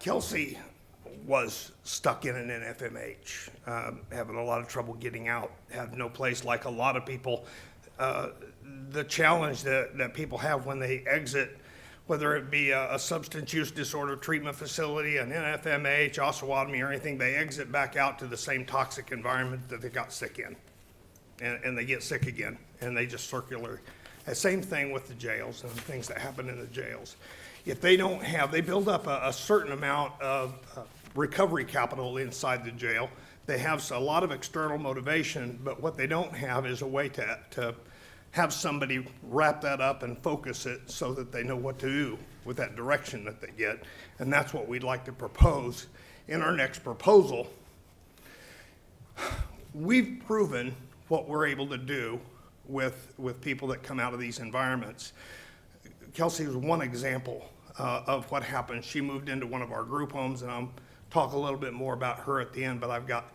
Kelsey was stuck in an NFMH, having a lot of trouble getting out, had no place like a lot of people. The challenge that people have when they exit, whether it be a substance use disorder treatment facility, an NFMH, Osawatomie, or anything, they exit back out to the same toxic environment that they got sick in. And they get sick again, and they just circular. The same thing with the jails and things that happen in the jails. If they don't have, they build up a certain amount of recovery capital inside the jail. They have a lot of external motivation, but what they don't have is a way to have somebody wrap that up and focus it so that they know what to do with that direction that they get. And that's what we'd like to propose in our next proposal. We've proven what we're able to do with people that come out of these environments. Kelsey was one example of what happened. She moved into one of our group homes, and I'll talk a little bit more about her at the end, but I've got,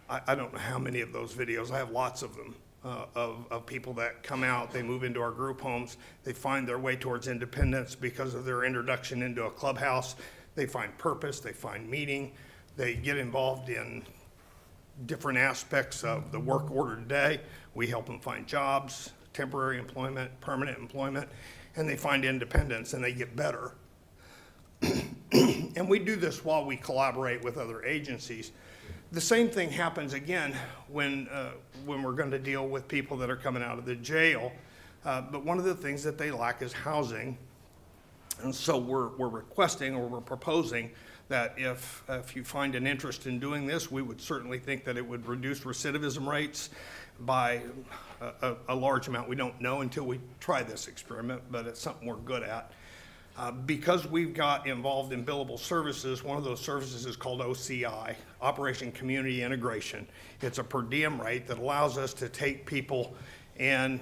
I don't know how many of those videos. I have lots of them of people that come out, they move into our group homes, they find their way towards independence because of their introduction into a clubhouse. They find purpose, they find meaning, they get involved in different aspects of the work order today. We help them find jobs, temporary employment, permanent employment, and they find independence and they get better. And we do this while we collaborate with other agencies. The same thing happens again when we're going to deal with people that are coming out of the jail. But one of the things that they lack is housing. And so we're requesting, or we're proposing, that if you find an interest in doing this, we would certainly think that it would reduce recidivism rates by a large amount. We don't know until we try this experiment, but it's something we're good at. Because we've got involved in billable services, one of those services is called OCI, Operation Community Integration. It's a per diem rate that allows us to take people and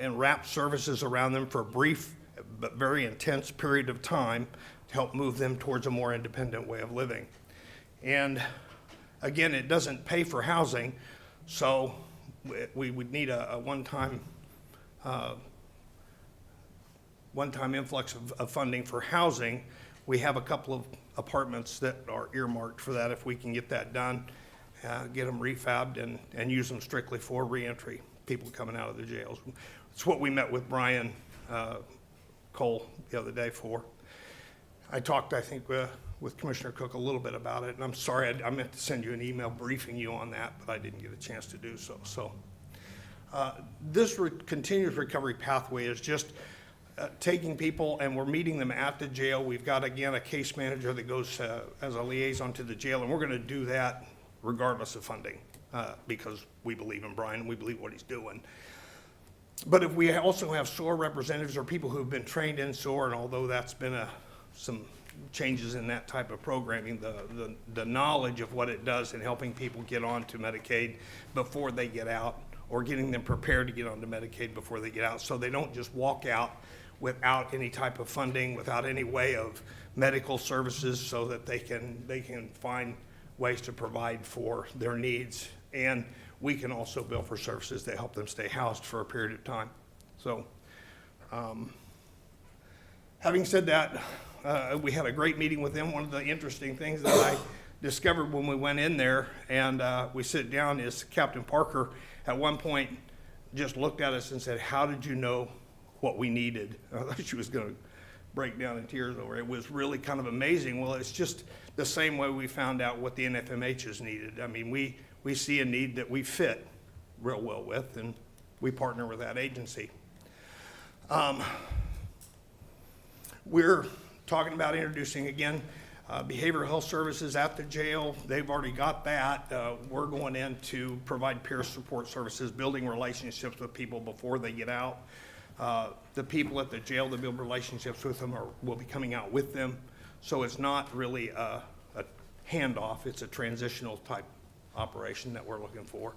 wrap services around them for a brief but very intense period of time to help move them towards a more independent way of living. And again, it doesn't pay for housing, So we would need a one-time influx of funding for housing. We have a couple of apartments that are earmarked for that if we can get that done, get them refabbed and use them strictly for reentry, people coming out of the jails. It's what we met with Brian Cole the other day for. I talked, I think, with Commissioner Cook a little bit about it, and I'm sorry, I meant to send you an email briefing you on that, but I didn't get a chance to do so. So this continuous recovery pathway is just taking people, and we're meeting them at the jail. We've got, again, a case manager that goes as a liaison to the jail, and we're going to do that regardless of funding because we believe in Brian and we believe what he's doing. But if we also have SOAR representatives or people who have been trained in SOAR, and although that's been some changes in that type of programming, the knowledge of what it does in helping people get onto Medicaid before they get out, or getting them prepared to get onto Medicaid before they get out, so they don't just walk out without any type of funding, without any way of medical services, so that they can find ways to provide for their needs. And we can also bill for services that help them stay housed for a period of time. So having said that, we had a great meeting with them. One of the interesting things that I discovered when we went in there and we sit down is Captain Parker at one point just looked at us and said, "How did you know what we needed?" I thought she was going to break down in tears over it. It was really kind of amazing. Well, it's just the same way we found out what the NFMHs needed. I mean, we see a need that we fit real well with, and we partner with that agency. We're talking about introducing, again, behavioral health services at the jail. They've already got that. We're going in to provide peer support services, building relationships with people before they get out. The people at the jail that build relationships with them will be coming out with them. So it's not really a handoff, it's a transitional type operation that we're looking for.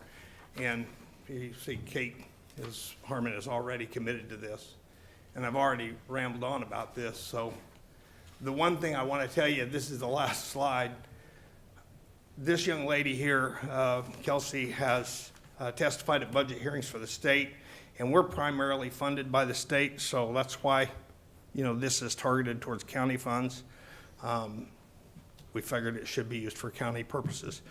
And you see Harmon is already committed to this. And I've already rambled on about this. So the one thing I want to tell you, this is the last slide. This young lady here, Kelsey, has testified at budget hearings for the state, and we're primarily funded by the state, so that's why, this is targeted towards county funds. We figured it should be used for county purposes.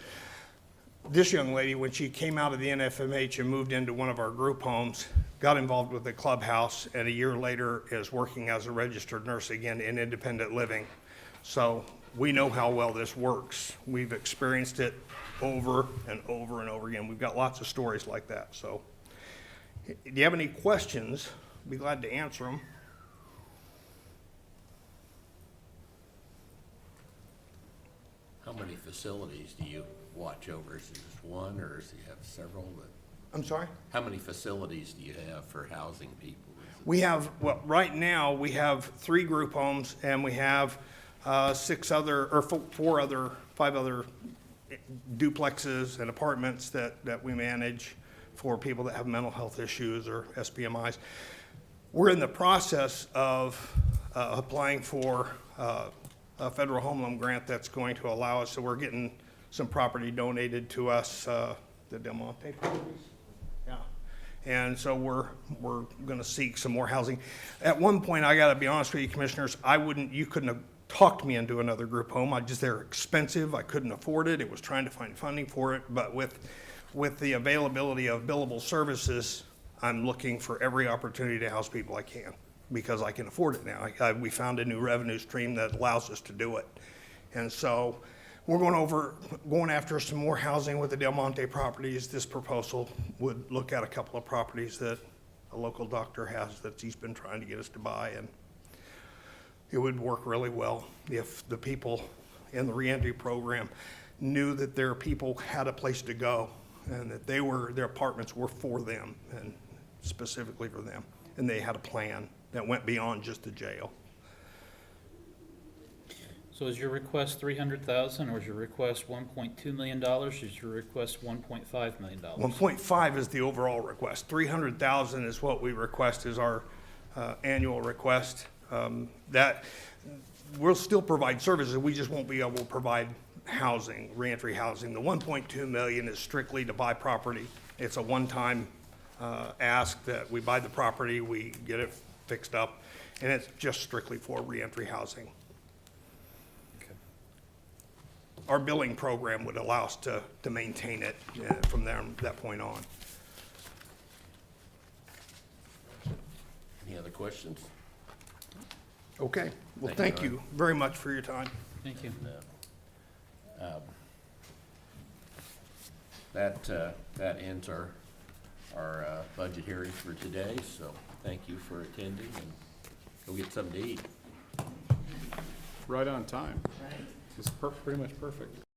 This young lady, when she came out of the NFMH and moved into one of our group homes, got involved with the clubhouse, and a year later is working as a registered nurse again in independent living. So we know how well this works. We've experienced it over and over and over again. We've got lots of stories like that. So do you have any questions? I'd be glad to answer them. How many facilities do you watch over? Is it just one, or do you have several? I'm sorry? How many facilities do you have for housing people? We have, well, right now, we have 3 group homes, and we have 5 other duplexes and apartments that we manage for people that have mental health issues or SPMIs. We're in the process of applying for a federal home loan grant that's going to allow us, so we're getting some property donated to us, the Del Monte properties. Yeah. And so we're going to seek some more housing. At one point, I got to be honest with you, commissioners, you couldn't have talked me into another group home. They're expensive. I couldn't afford it. It was trying to find funding for it. But with the availability of billable services, I'm looking for every opportunity to house people I can, because I can afford it now. We found a new revenue stream that allows us to do it. And so we're going after some more housing with the Del Monte properties. This proposal would look at a couple of properties that a local doctor has that he's been trying to get us to buy, and it would work really well if the people in the reentry program knew that their people had a place to go and that their apartments were for them and specifically for them, and they had a plan that went beyond just the jail. So is your request $300,000, or is your request $1.2 million, or is your request $1.5 million? 1.5 is the overall request. 300,000 is what we request as our annual request. That we'll still provide services. We just won't be able to provide housing, reentry housing. The 1.2 million is strictly to buy property. It's a one-time ask that we buy the property, we get it fixed up, and it's just strictly for reentry housing. Our billing program would allow us to maintain it from there, that point on. Any other questions? Okay, well, Thank thank you. you very much for your time. Thank you. That ends our budget hearing for today, so thank you for attending, and go get something to eat. Right on time. It's pretty much perfect.